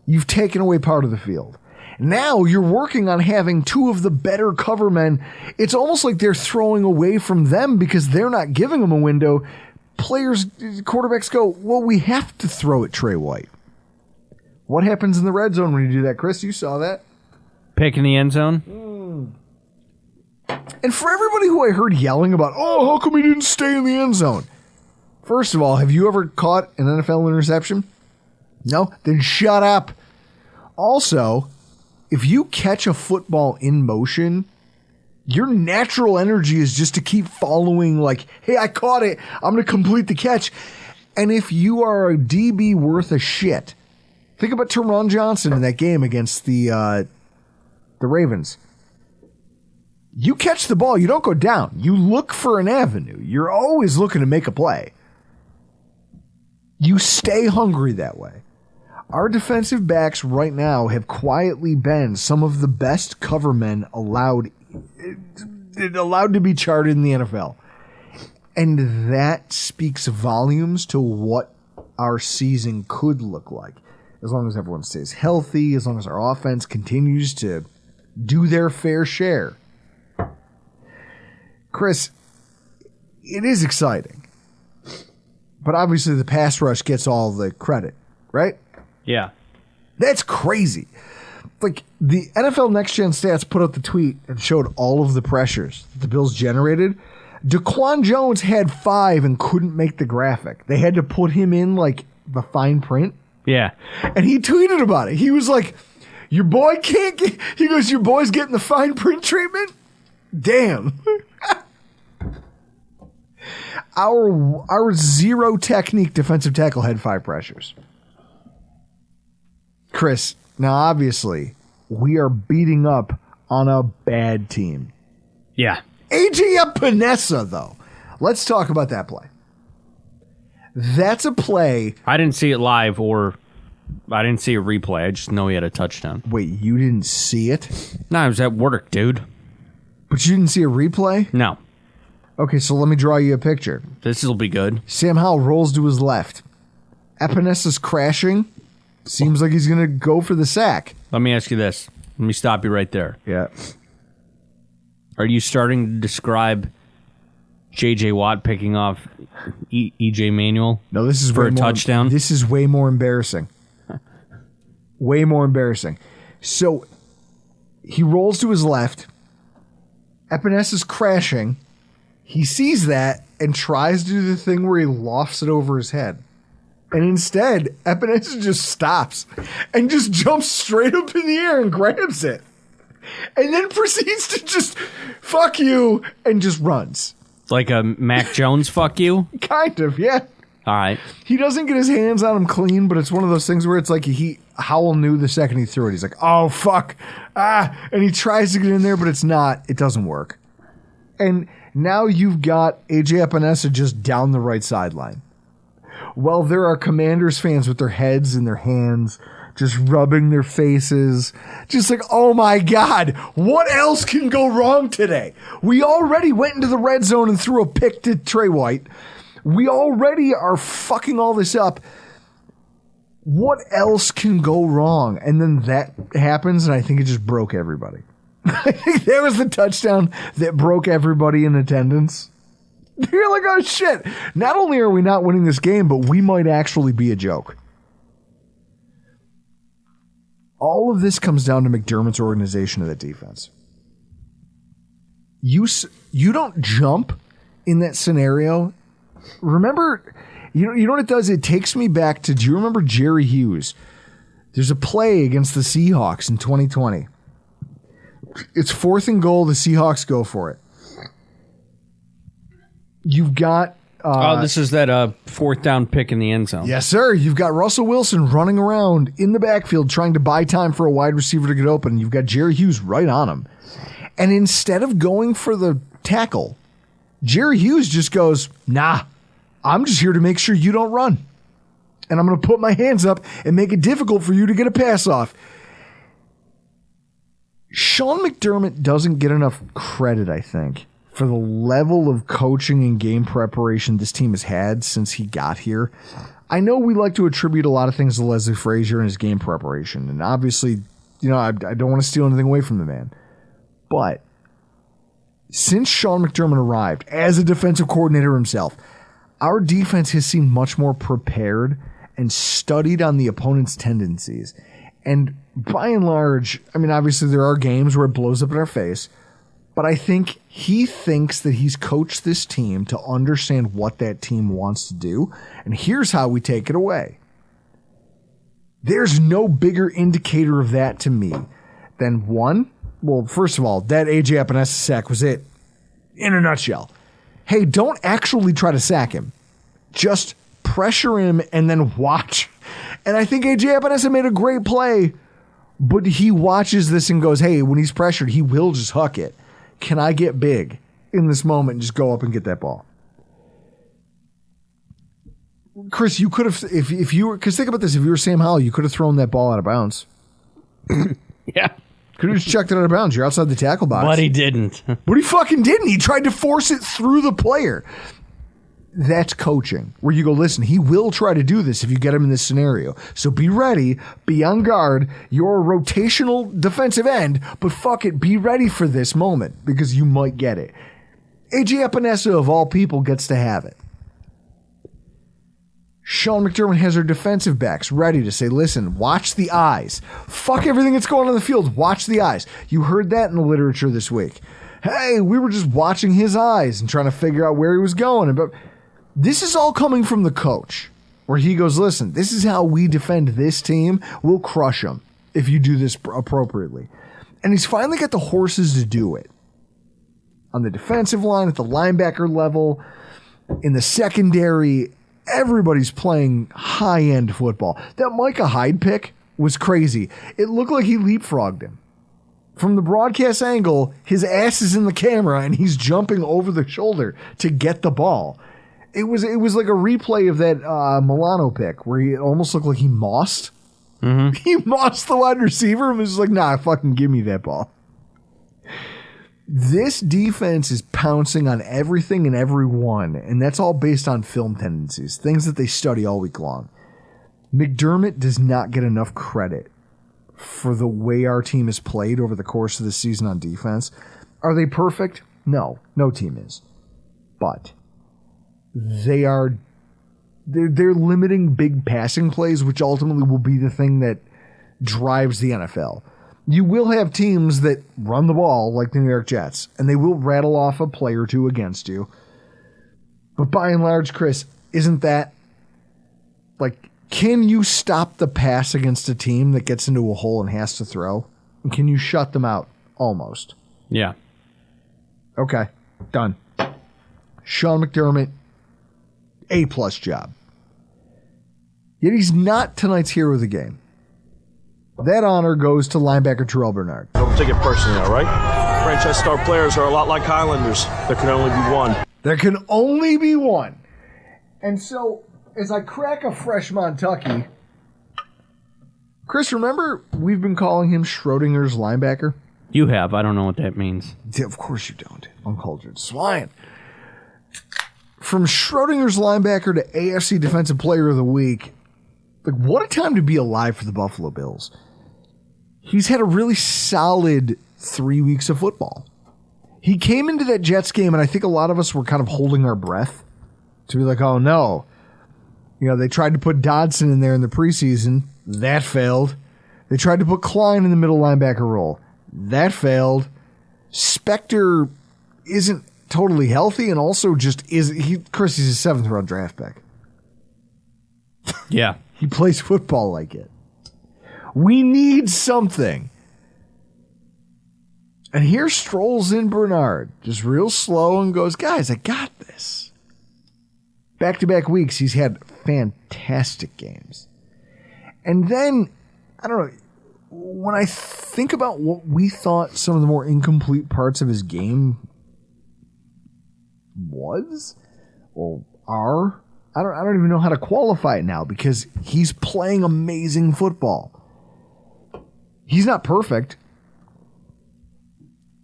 You've taken away part of the field. Now you're working on having 2 of the better cover men. It's almost like they're throwing away from them because they're not giving them a window. Quarterbacks go, well, we have to throw at Trey White. What happens in the red zone when you do that, Chris? You saw that. Pick in the end zone. And for everybody who I heard yelling about, oh, how come he didn't stay in the end zone? First of all, have you ever caught an NFL interception? No? Then shut up. Also, if you catch a football in motion, your natural energy is just to keep following like, hey, I caught it. I'm going to complete the catch. And if you are a DB worth a shit, think about Teron Johnson in that game against the Ravens. You catch the ball, you don't go down. You look for an avenue. You're always looking to make a play. You stay hungry that way. Our defensive backs right now have quietly been some of the best cover men allowed to be charted in the NFL. And that speaks volumes to what our season could look like. As long as everyone stays healthy, as long as our offense continues to do their fair share. Chris, it is exciting. But obviously the pass rush gets all the credit, right? Yeah. That's crazy. Like, the NFL Next Gen Stats put out the tweet and showed all of the pressures that the Bills generated. Daquan Jones had 5 and couldn't make the graphic. They had to put him in, like, the fine print. Yeah. And he tweeted about it. He was like, your boy can't get... He goes, your boy's getting the fine print treatment? Damn. Our zero technique defensive tackle had 5 pressures. Chris, now obviously, we are beating up on a bad team. Yeah. A.J. Epinesa, though. Let's talk about that play. That's a play. I didn't see it live or I didn't see a replay. I just know he had a touchdown. Wait, you didn't see it? No, I was at work, dude. But you didn't see a replay? No. Okay, so let me draw you a picture. This will be good. Sam Howell rolls to his left. Epinesa's crashing. Seems like he's going to go for the sack. Let me ask you this. Let me stop you right there. Yeah. Are you starting to describe J.J. Watt picking off E.J. Manuel? No, this is for a touchdown. This is way more embarrassing. Way more embarrassing. So he rolls to his left. Epinesa's crashing. He sees that and tries to do the thing where he lofts it over his head. And instead, Epinesa just stops and just jumps straight up in the air and grabs it. And then proceeds to just, fuck you, and just runs. Like a Mac Jones fuck you? Kind of, yeah. All right. He doesn't get his hands on him clean, but it's one of those things where it's like Howell knew the second he threw it. He's like, oh, fuck. And he tries to get in there, but it's not. It doesn't work. And now you've got A.J. Epinesa just down the right sideline. Well, there are Commanders fans with their heads in their hands, just rubbing their faces, just like, oh my God, what else can go wrong today? We already went into the red zone and threw a pick to Trey White. We already are fucking all this up. What else can go wrong? And then that happens, and I think it just broke everybody. I think that was the touchdown that broke everybody in attendance. You're like, oh shit. Not only are we not winning this game, but we might actually be a joke. All of this comes down to McDermott's organization of the defense. You don't jump in that scenario. Remember, you know what it does? It takes me back to, do you remember Jerry Hughes? There's a play against the Seahawks in 2020. It's 4th and goal. The Seahawks go for it. You've got... this is that 4th down pick in the end zone. Yes, sir. You've got Russell Wilson running around in the backfield trying to buy time for a wide receiver to get open. You've got Jerry Hughes right on him. And instead of going for the tackle, Jerry Hughes just goes, nah, I'm just here to make sure you don't run. And I'm going to put my hands up and make it difficult for you to get a pass off. Sean McDermott doesn't get enough credit, I think, for the level of coaching and game preparation this team has had since he got here. I know we like to attribute a lot of things to Leslie Frazier and his game preparation. And obviously, I don't want to steal anything away from the man. But since Sean McDermott arrived as a defensive coordinator himself, our defense has seemed much more prepared and studied on the opponent's tendencies. And by and large, obviously there are games where it blows up in our face, but I think he thinks that he's coached this team to understand what that team wants to do, and here's how we take it away. There's no bigger indicator of that to me than one, well, first of all, that A.J. Epinesa sack was it in a nutshell. Hey, don't actually try to sack him. Just pressure him and then watch. And I think A.J. Epinesa made a great play, but he watches this and goes, hey, when he's pressured, he will just huck it. Can I get big in this moment and just go up and get that ball? Chris, you could have, if you were, because think about this, if you were Sam Howell, you could have thrown that ball out of bounds. Yeah. Could have just chucked it out of bounds. You're outside the tackle box. But he didn't. But he fucking didn't. He tried to force it through the player. That's coaching, where you go, listen, he will try to do this if you get him in this scenario. So be ready, be on guard. You're a rotational defensive end, but fuck it, be ready for this moment because you might get it. A.J. Epinesa, of all people, gets to have it. Sean McDermott has our defensive backs ready to say, listen, watch the eyes. Fuck everything that's going on in the field. Watch the eyes. You heard that in the literature this week. Hey, we were just watching his eyes and trying to figure out where he was going. But this is all coming from the coach, where he goes, listen, this is how we defend this team. We'll crush them if you do this appropriately. And he's finally got the horses to do it. On the defensive line, at the linebacker level, in the secondary, everybody's playing high-end football. That Micah Hyde pick was crazy. It looked like he leapfrogged him. From the broadcast angle, his ass is in the camera, and he's jumping over the shoulder to get the ball. It was like a replay of that Milano pick where he almost looked like he mossed. Mm-hmm. He mossed the wide receiver and was just like, nah, fucking give me that ball. This defense is pouncing on everything and everyone, and that's all based on film tendencies, things that they study all week long. McDermott does not get enough credit for the way our team has played over the course of the season on defense. Are they perfect? No. No team is. But they're limiting big passing plays, which ultimately will be the thing that drives the NFL. You will have teams that run the ball like the New York Jets, and they will rattle off a play or two against you. But by and large, Chris, isn't that like, can you stop the pass against a team that gets into a hole and has to throw? And can you shut them out? Almost. Yeah. Okay. Done. Sean McDermott, A+ job. Yet he's not tonight's hero of the game. That honor goes to linebacker Terrell Bernard. Don't take it personally, all right? Franchise star players are a lot like Highlanders. There can only be one. There can only be one. And so, as I crack a fresh Montucky, Chris, remember we've been calling him Schrodinger's linebacker? You have. I don't know what that means. Yeah, of course you don't. Uncultured swine. From Schrodinger's linebacker to AFC Defensive Player of the Week, like, what a time to be alive for the Buffalo Bills. He's had a really solid 3 weeks of football. He came into that Jets game, and I think a lot of us were kind of holding our breath to be like, oh, no. You know, they tried to put Dodson in there in the preseason. That failed. They tried to put Klein in the middle linebacker role. That failed. Spector isn't totally healthy, and also just he's a 7th-round draft pick. Yeah. He plays football like it. We need something. And here strolls in Bernard, just real slow, and goes, guys, I got this. Back-to-back weeks, he's had fantastic games. And then, I don't know, when I think about what we thought some of the more incomplete parts of his game was, or are, I don't even know how to qualify it now, because he's playing amazing football. He's not perfect.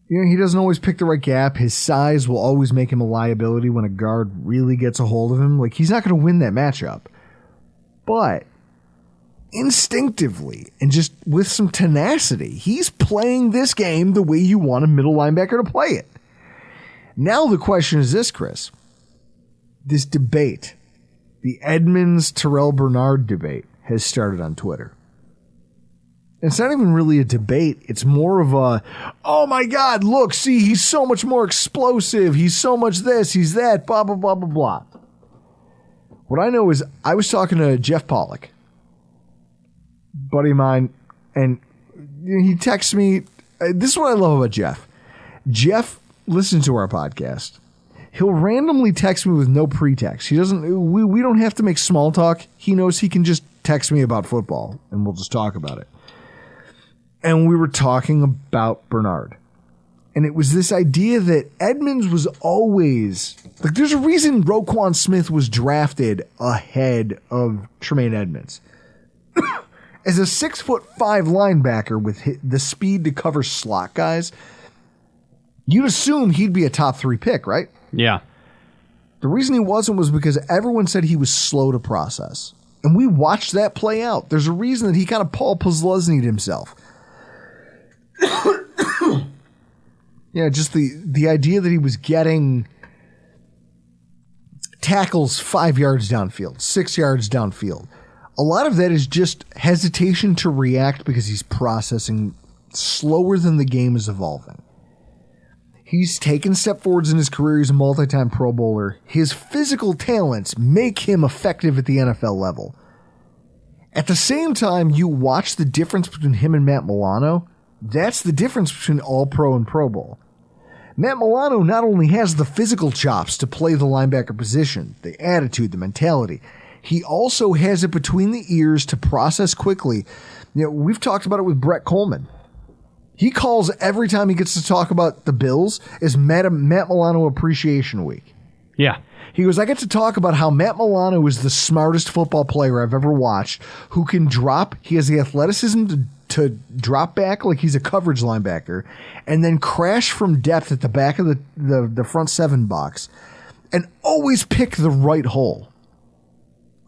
You know, he doesn't always pick the right gap. His size will always make him a liability when a guard really gets a hold of him. Like, he's not going to win that matchup. But instinctively and just with some tenacity, he's playing this game the way you want a middle linebacker to play it. Now the question is this, Chris. This debate, the Edmonds-Terrell Bernard debate, has started on Twitter. It's not even really a debate. It's more of a, oh my God, look, see, he's so much more explosive. He's so much this, he's that, blah, blah, blah, blah, blah. What I know is I was talking to Jeff Pollock, buddy of mine, and he texts me. This is what I love about Jeff. Jeff listens to our podcast. He'll randomly text me with no pretext. He doesn't. We don't have to make small talk. He knows he can just text me about football, and we'll just talk about it. And we were talking about Bernard. And it was this idea that Edmonds was always... Like, there's a reason Roquan Smith was drafted ahead of Tremaine Edmonds. As a 6'5" linebacker with the speed to cover slot guys, you'd assume he'd be a top 3 pick, right? Yeah. The reason he wasn't was because everyone said he was slow to process. And we watched that play out. There's a reason that he kind of Paul Posluszny'd himself. Yeah, just the idea that he was getting tackles 5 yards downfield, 6 yards downfield. A lot of that is just hesitation to react because he's processing slower than the game is evolving. He's taken step forwards in his career. He's a multi-time Pro Bowler. His physical talents make him effective at the NFL level. At the same time, you watch the difference between him and Matt Milano. That's the difference between All-Pro and Pro Bowl. Matt Milano not only has the physical chops to play the linebacker position, the attitude, the mentality, he also has it between the ears to process quickly. You know, we've talked about it with Brett Coleman. He calls every time he gets to talk about the Bills as Matt Milano Appreciation Week. Yeah. He goes, I get to talk about how Matt Milano is the smartest football player I've ever watched, who can drop. He has the athleticism to drop back like he's a coverage linebacker and then crash from depth at the back of the front 7 box and always pick the right hole.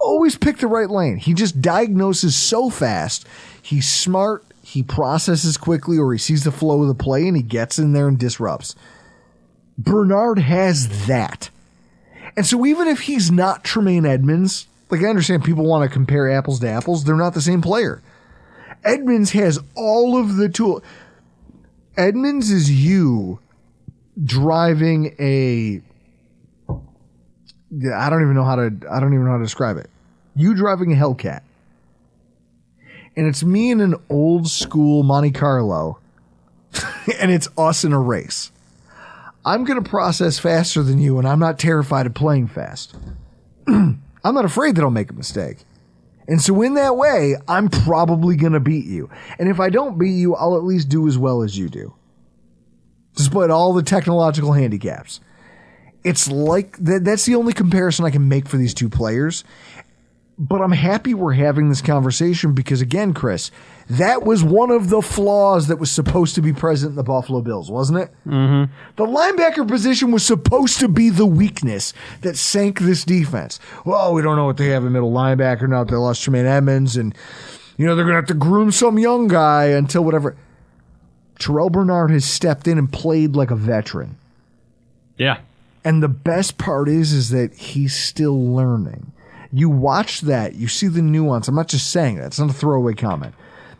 Always pick the right lane. He just diagnoses so fast. He's smart. He processes quickly, or he sees the flow of the play and he gets in there and disrupts. Bernard has that. And so even if he's not Tremaine Edmonds, like I understand people want to compare apples to apples, they're not the same player. Edmonds has all of the tools. Edmonds is you driving a... I don't even know how to describe it. You driving a Hellcat. And it's me in an old school Monte Carlo. And it's us in a race. I'm going to process faster than you, and I'm not terrified of playing fast. I'm not afraid that I'll make a mistake. And so in that way, I'm probably going to beat you. And if I don't beat you, I'll at least do as well as you do. Despite all the technological handicaps. It's like, that's the only comparison I can make for these two players. But I'm happy we're having this conversation because, again, Chris, that was one of the flaws that was supposed to be present in the Buffalo Bills, wasn't it? Mm-hmm. The linebacker position was supposed to be the weakness that sank this defense. Well, we don't know what they have in middle linebacker now that they lost Tremaine Edmonds, and they're going to have to groom some young guy until whatever. Terrell Bernard has stepped in and played like a veteran. Yeah. And the best part is that he's still learning. You watch that, you see the nuance. I'm not just saying that. It's not a throwaway comment.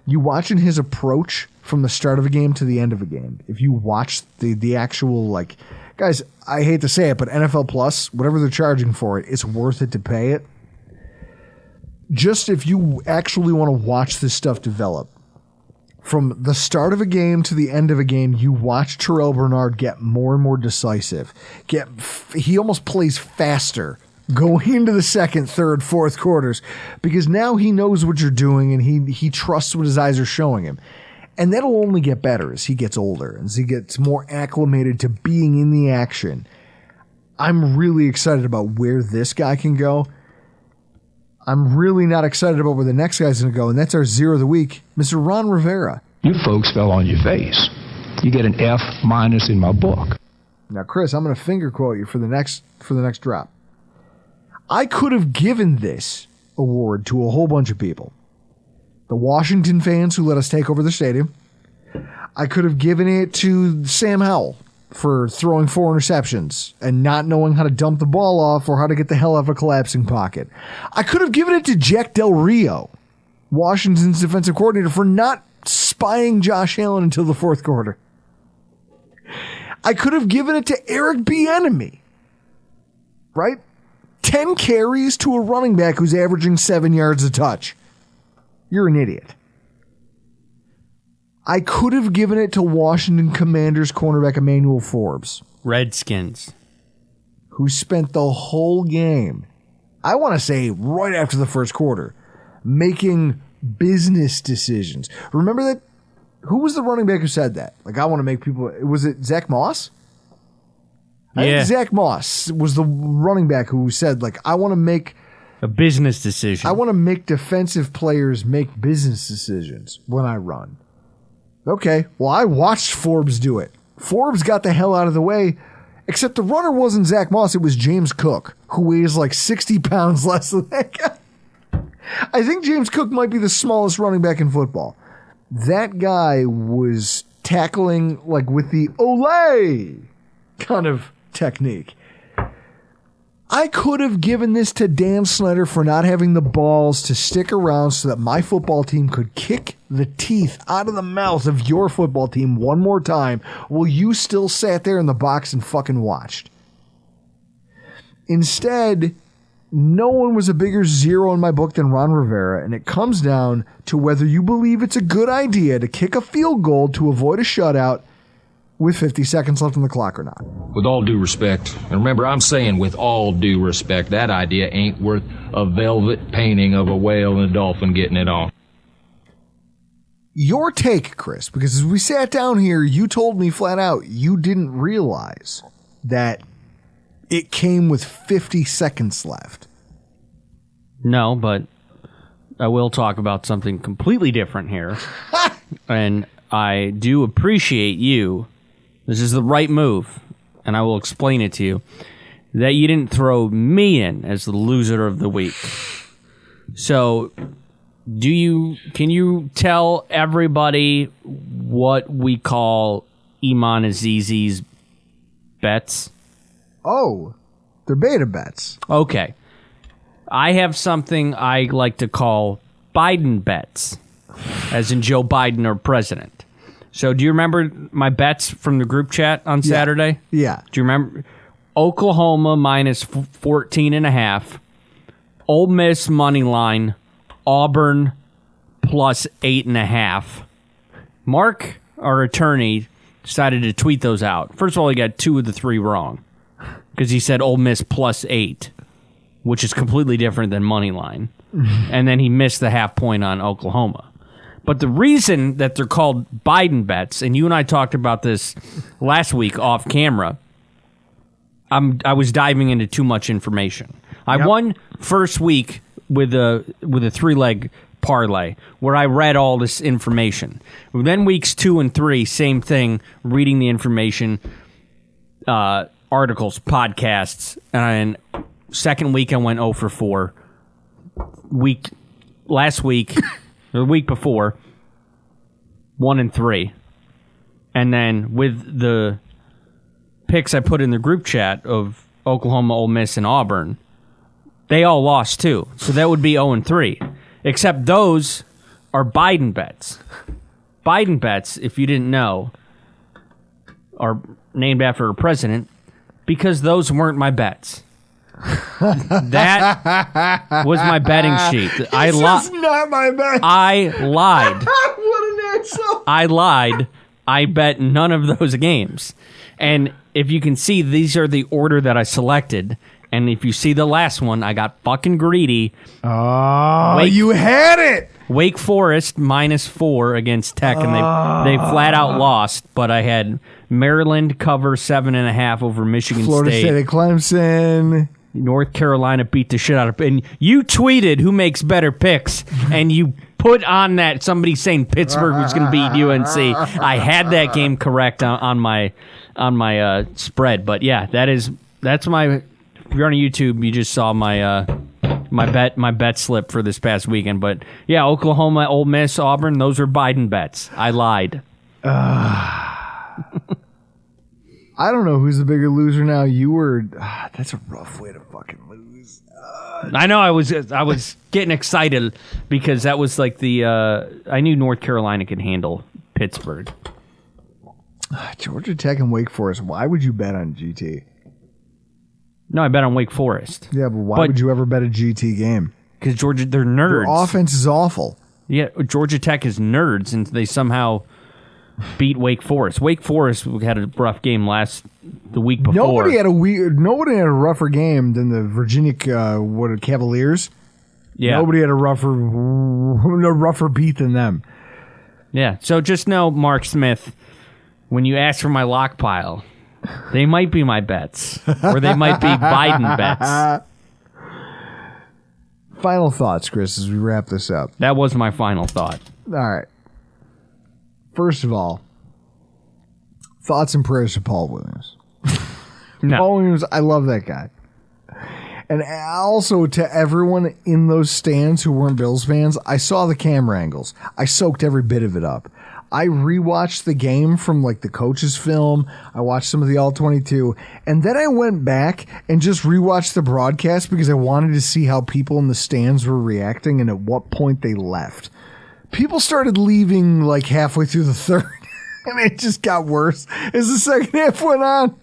You watching his approach from the start of a game to the end of a game. If you watch the actual, like, guys, I hate to say it, but NFL Plus, whatever they're charging for it, it's worth it to pay it. Just if you actually want to watch this stuff develop, from the start of a game to the end of a game, you watch Terrell Bernard get more and more decisive. He almost plays faster going into the second, third, fourth quarters because now he knows what you're doing and he trusts what his eyes are showing him. And that'll only get better as he gets older, as he gets more acclimated to being in the action. I'm really excited about where this guy can go. I'm really not excited about where the next guy's going to go, and that's our zero of the week, Mr. Ron Rivera. You folks fell on your face. You get an F- in my book. Now, Chris, I'm going to finger quote you for the next drop. I could have given this award to a whole bunch of people. The Washington fans who let us take over the stadium. I could have given it to Sam Howell for throwing 4 interceptions and not knowing how to dump the ball off or how to get the hell out of a collapsing pocket. I could have given it to Jack Del Rio, Washington's defensive coordinator, for not spying Josh Allen until the fourth quarter. I could have given it to Eric Bieniemy, right? 10 carries to a running back who's averaging 7 yards a touch. You're an idiot. I could have given it to Washington Commanders cornerback Emmanuel Forbes. Redskins. Who spent the whole game, I want to say right after the first quarter, making business decisions. Remember that? Who was the running back who said that? Like, I want to make people... Was it Zach Moss? I think Zach Moss was the running back who said, like, I want to make... a business decision. I want to make defensive players make business decisions when I run. Okay, well, I watched Forbes do it. Forbes got the hell out of the way, except the runner wasn't Zach Moss, it was James Cook, who weighs like 60 pounds less than that guy. I think James Cook might be the smallest running back in football. That guy was tackling like with the Olay kind of technique. I could have given this to Dan Snyder for not having the balls to stick around so that my football team could kick the teeth out of the mouth of your football team one more time while you still sat there in the box and fucking watched. Instead, no one was a bigger zero in my book than Ron Rivera, and it comes down to whether you believe it's a good idea to kick a field goal to avoid a shutout with 50 seconds left on the clock or not. With all due respect, and remember I'm saying with all due respect, that idea ain't worth a velvet painting of a whale and a dolphin getting it on. Your take, Chris, because as we sat down here, you told me flat out you didn't realize that it came with 50 seconds left. No, but I will talk about something completely different here. And I do appreciate you. This is the right move, and I will explain it to you, that you didn't throw me in as the loser of the week. So, can you tell everybody what we call Iman Aziz's bets? Oh, they're beta bets. Okay. I have something I like to call Biden bets, as in Joe Biden or president. So do you remember my bets from the group chat on Saturday? Yeah. Do you remember? Oklahoma minus 14.5. Ole Miss money line. Auburn plus 8.5. Mark, our attorney, decided to tweet those out. First of all, he got 2 of the 3 wrong because he said Ole Miss plus 8, which is completely different than money line. And then he missed the half point on Oklahoma. But the reason that they're called Biden bets, and you and I talked about this last week off camera, I was diving into too much information. I won first week with a 3-leg parlay where I read all this information. Then weeks 2 and 3, same thing, reading the information, articles, podcasts, and second week I went 0 for 4. Last week, the week before, 1 and 3. And then with the picks I put in the group chat of Oklahoma, Ole Miss, and Auburn, they all lost too. So that would be 0-3. Except those are Biden bets. Biden bets, if you didn't know, are named after a president because those weren't my bets. That was my betting sheet. This is not my bet. I lied. What an asshole. I lied. I bet none of those games. And if you can see, these are the order that I selected. And if you see the last one, I got fucking greedy. Oh, you had it. Wake Forest -4 against Tech, and they flat out lost. But I had Maryland cover 7.5 over Michigan Florida State at Clemson. North Carolina beat the shit out of, and you tweeted who makes better picks, and you put on that somebody saying Pittsburgh was going to beat UNC. I had that game correct on my spread, but yeah, that's my. If you're on YouTube, you just saw my bet slip for this past weekend. But yeah, Oklahoma, Ole Miss, Auburn, those are Biden bets. I lied. I don't know who's the bigger loser now. You were. That's a rough way to fucking lose. I know. I was getting excited because that was like I knew North Carolina could handle Pittsburgh. Georgia Tech and Wake Forest. Why would you bet on GT? No, I bet on Wake Forest. Yeah, but why would you ever bet a GT game? Because Georgia, they're nerds. Their offense is awful. Yeah, Georgia Tech is nerds, and they somehow beat Wake Forest. Wake Forest had a rough game the week before. Nobody had a rougher game than the Virginia Cavaliers. Yeah, nobody had a rougher beat than them. Yeah, so just know, Mark Smith, when you ask for my lock pile, they might be my bets, or they might be Biden bets. Final thoughts, Chris, as we wrap this up. That was my final thought. All right. First of all, thoughts and prayers to Paul Williams. No. Paul Williams, I love that guy. And also to everyone in those stands who weren't Bills fans, I saw the camera angles. I soaked every bit of it up. I rewatched the game from like the coach's film. I watched some of the All-22. And then I went back and just rewatched the broadcast because I wanted to see how people in the stands were reacting and at what point they left. People started leaving like halfway through the third, and it just got worse as the second half went on.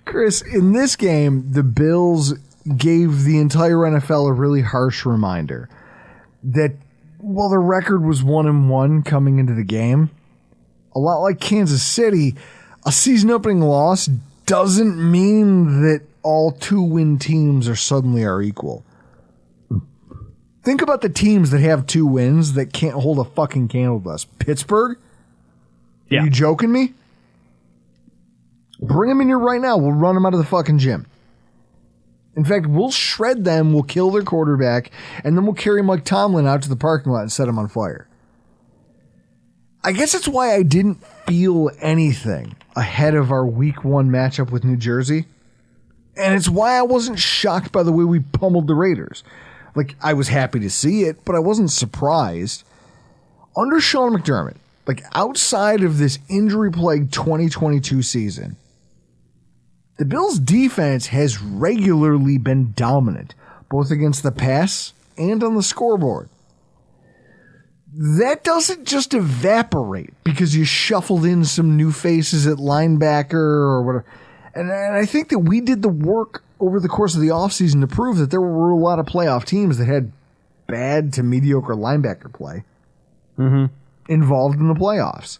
Chris, in this game, the Bills gave the entire NFL a really harsh reminder that while the record was 1-1 coming into the game, a lot like Kansas City, a season-opening loss doesn't mean that all 2-win teams are suddenly our equal. Think about the teams that have 2 wins that can't hold a fucking candle to us. Pittsburgh? Yeah. Are you joking me? Bring them in here right now. We'll run them out of the fucking gym. In fact, we'll shred them, we'll kill their quarterback, and then we'll carry Mike Tomlin out to the parking lot and set him on fire. I guess that's why I didn't feel anything ahead of our week 1 matchup with New Jersey. And it's why I wasn't shocked by the way we pummeled the Raiders. Like, I was happy to see it, but I wasn't surprised. Under Sean McDermott, like outside of this injury-plagued 2022 season, the Bills' defense has regularly been dominant, both against the pass and on the scoreboard. That doesn't just evaporate because you shuffled in some new faces at linebacker or whatever. And I think that we did the work over the course of the offseason to prove that there were a lot of playoff teams that had bad to mediocre linebacker play involved in the playoffs.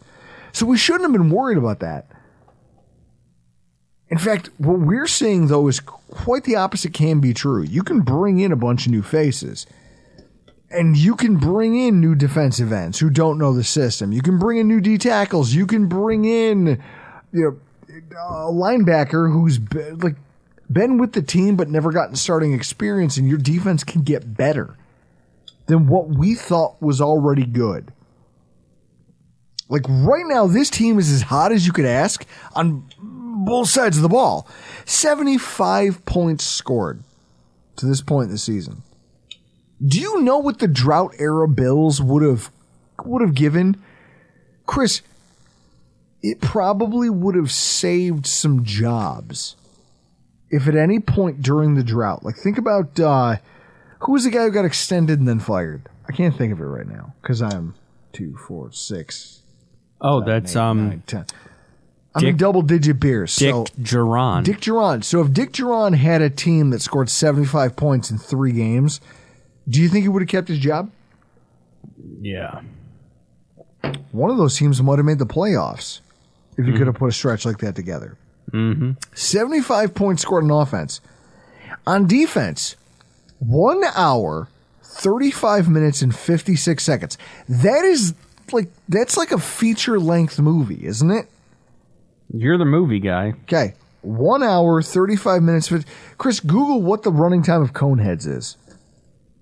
So we shouldn't have been worried about that. In fact, what we're seeing, though, is quite the opposite can be true. You can bring in a bunch of new faces, and you can bring in new defensive ends who don't know the system. You can bring in new D tackles. You can bring in a linebacker who's been with the team but never gotten starting experience, and your defense can get better than what we thought was already good. Like right now, this team is as hot as you could ask on both sides of the ball. 75 points scored to this point in the season. Do you know what the drought era Bills would have given? Chris, it probably would have saved some jobs if at any point during the drought, like think about who was the guy who got extended and then fired? I can't think of it right now because I'm 2, 4, 6. Oh, 7, that's 8, 9, 10. I'm in Dick- double-digit beers. Dick So Duran. Dick Duran. So if Dick Duran had a team that scored 75 points in 3 games, do you think he would have kept his job? Yeah. One of those teams might have made the playoffs if you could have put a stretch like that together. 75 points scored on offense. On defense, 1 hour, 35 minutes, and 56 seconds. That's like a feature-length movie, isn't it? You're the movie guy. Okay. 1 hour, 35 minutes. Chris, Google what the running time of Coneheads is.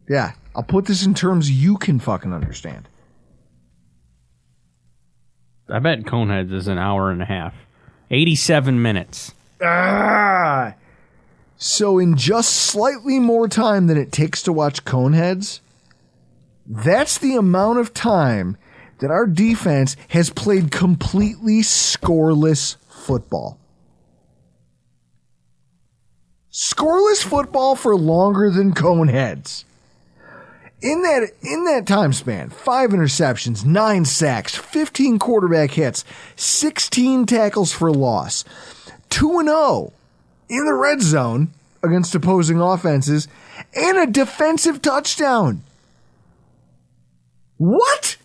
Yeah, I'll put this in terms you can fucking understand. I bet Coneheads is an hour and a half. 87 minutes. So in just slightly more time than it takes to watch Coneheads, that's the amount of time that our defense has played completely scoreless football. Scoreless football for longer than Coneheads. In that time span, 5 interceptions, 9 sacks, 15 quarterback hits, 16 tackles for loss, 2-0 in the red zone against opposing offenses, and a defensive touchdown. What?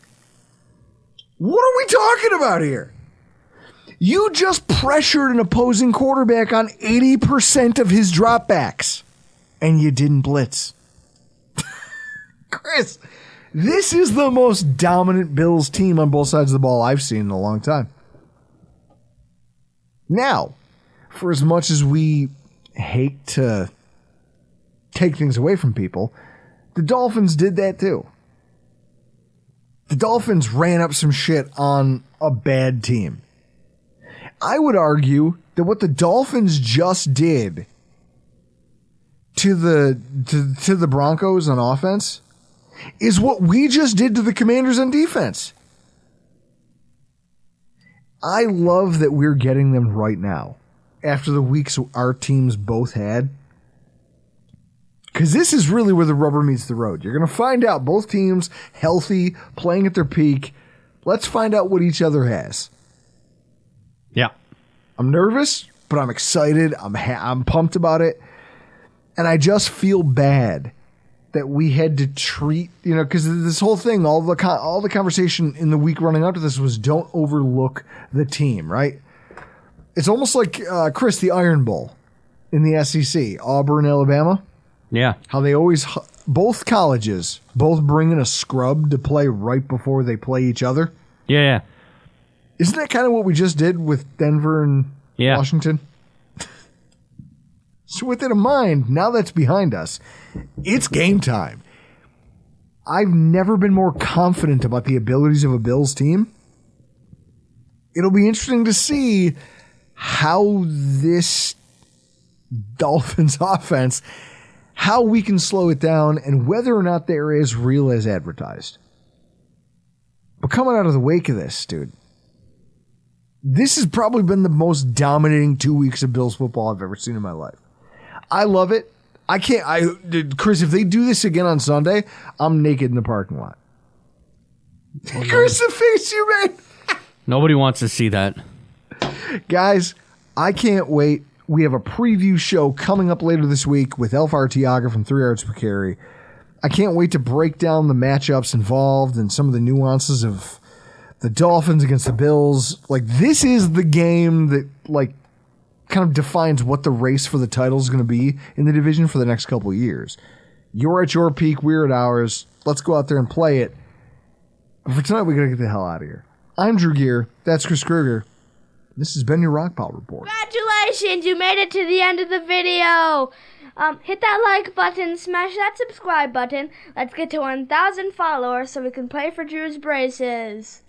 What are we talking about here? You just pressured an opposing quarterback on 80% of his dropbacks, and you didn't blitz. Chris, this is the most dominant Bills team on both sides of the ball I've seen in a long time. Now, for as much as we hate to take things away from people, the Dolphins did that too. The Dolphins ran up some shit on a bad team. I would argue that what the Dolphins just did to the Broncos on offense is what we just did to the Commanders on defense. I love that we're getting them right now after the weeks our teams both had. Because this is really where the rubber meets the road. You're going to find out both teams healthy, playing at their peak. Let's find out what each other has. Yeah. I'm nervous, but I'm excited. I'm pumped about it. And I just feel bad that we had to treat, because this whole thing, all the conversation in the week running up to this was don't overlook the team, right? It's almost like, Chris, the Iron Bowl in the SEC, Auburn, Alabama. Yeah. How they always, both colleges, both bring in a scrub to play right before they play each other. Yeah. Isn't that kind of what we just did with Denver and Washington? So with it in mind, now that's behind us, it's game time. I've never been more confident about the abilities of a Bills team. It'll be interesting to see how this Dolphins offense, how we can slow it down, and whether or not they're as real as advertised. But coming out of the wake of this, dude, this has probably been the most dominating 2 weeks of Bills football I've ever seen in my life. I love it. Chris, if they do this again on Sunday, I'm naked in the parking lot. Chris, the face you made. Nobody wants to see that. Guys, I can't wait. We have a preview show coming up later this week with Elf Artiaga from 3 Yards Per Carry. I can't wait to break down the matchups involved and some of the nuances of the Dolphins against the Bills. This is the game that, kind of defines what the race for the title is going to be in the division for the next couple of years. You're at your peak, we're at ours. Let's go out there and play it. But for tonight, we got to get the hell out of here. I'm Drew Gear. That's Chris Kruger. This has been your Rockpile Report. Congratulations, you made it to the end of the video. Hit that like button, smash that subscribe button. Let's get to 1,000 followers so we can play for Drew's braces.